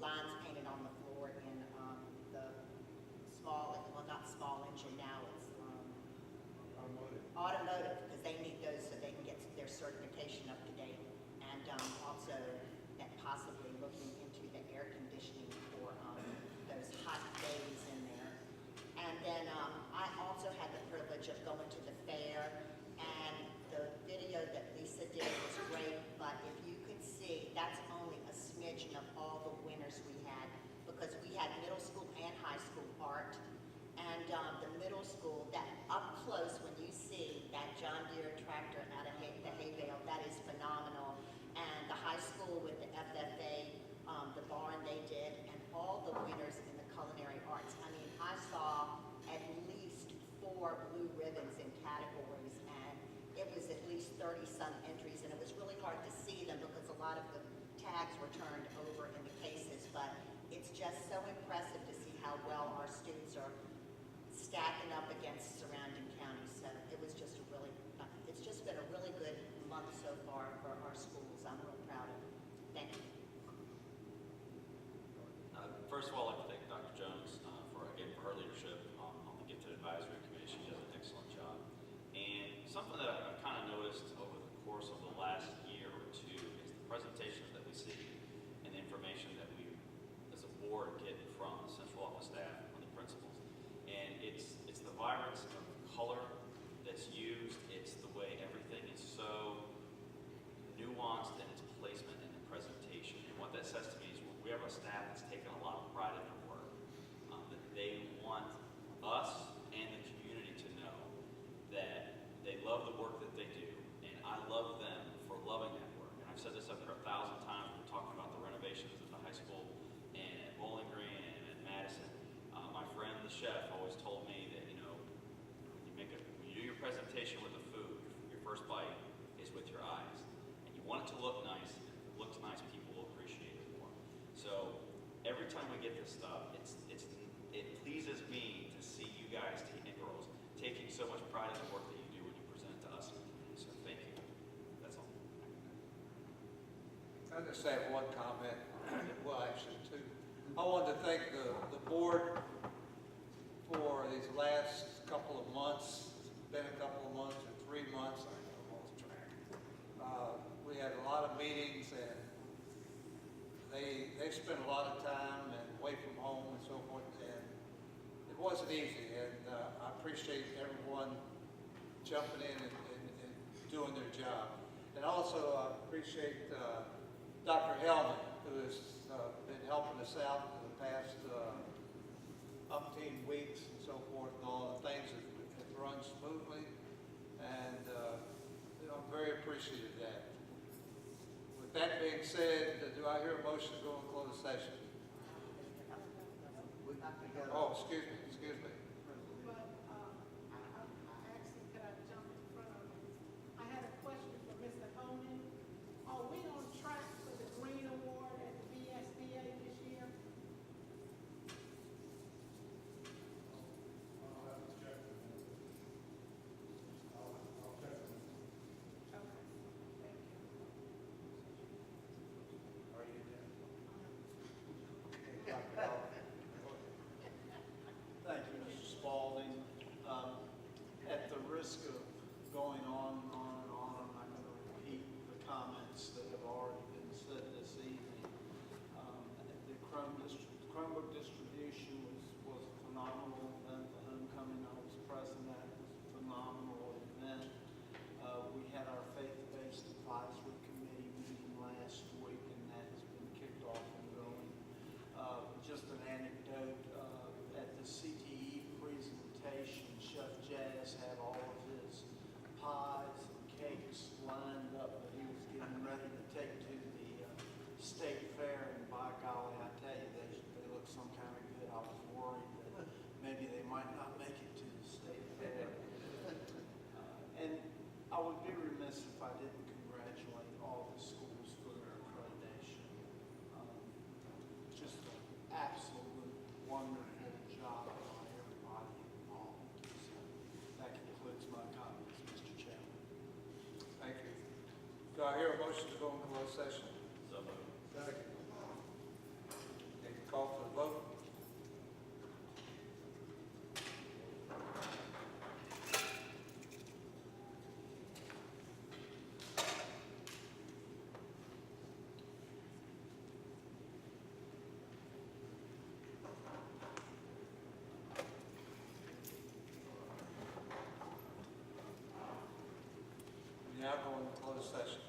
[SPEAKER 4] lines painted on the floor in the small, well, not small engine now, it's automotive, because they need those so they can get their certification up to date. And also that possibly looking into the air conditioning for those hot days in there. And then I also had the privilege of going to the fair, and the video that Lisa did was great, but if you could see, that's only a smidgen of all the winners we had, because we had middle school and high school art. And the middle school, that up close when you see that John Deere tractor out of the hay bale, that is phenomenal. And the high school with the FFA, the barn they did, and all the winners in the culinary arts. I mean, I saw at least 4 blue ribbons in categories, and it was at least 30-some entries, and it was really hard to see them because a lot of the tags were turned over in the cases, but it's just so impressive to see how well our students are stacking up against surrounding counties. So it was just it's just been a really good month so
[SPEAKER 5] a staff that's taken a lot of pride in their work. That they want us and the community to know that they love the work that they do, and I love them for loving that work. And I've said this up here 1,000 times. We're talking about the renovations at the high school and at Bowling Green and at Madison. My friend, the chef, always told me that, you know, when you do your presentation with the food, your first bite is with your eyes. And you want it to look nice. If it looks nice, people will appreciate it more. So every time we get this stuff, it pleases me to see you guys and girls taking so much pride in the work that you do when you present it to us. So thank you. That's all.
[SPEAKER 2] I'll just say one comment, well, actually two. I wanted to thank the board for these last couple of months. It's been a couple of months or 3 months, I lost track. We had a lot of meetings, and they spent a lot of time and away from home and so forth, and it wasn't easy, and I appreciate everyone jumping in and doing their job. And also I appreciate Dr. Hellman, who has been helping us out for the past umpteen weeks and so forth, and all the things have run smoothly, and you know, I'm very appreciative of that. With that being said, do I hear a motion to go in closed session? Oh, excuse me.
[SPEAKER 12] But actually, could I jump in front of you? I had a question for Mr. Holman. Are we on track for the Green Award at the VSBA this year?
[SPEAKER 14] Thank you, Mr. Spalding. At the risk of going on and on and on, I'm not going to repeat the comments that have already been said this evening. The Chromebook distribution was a phenomenal event. The homecoming I was present at was a phenomenal event. We had our faith-based advisory committee meeting last week, and that has been kicked off and going. Just an anecdote, at the CTE presentation, Chef Jazz had all of his pies and cakes lined up that he was getting ready to take to the state fair, and by golly, I tell you, they look some kind of good. I was worried that maybe they might not make it to the state fair. And I would be remiss if I didn't congratulate all the schools for their accreditation. Just an absolute wonderful job by everybody involved. So that concludes my comments, Mr. Chairman.
[SPEAKER 2] Thank you. Do I hear a motion to go in closed session?
[SPEAKER 5] So moved.
[SPEAKER 2] Second. Take the call for the vote. Now go into closed session.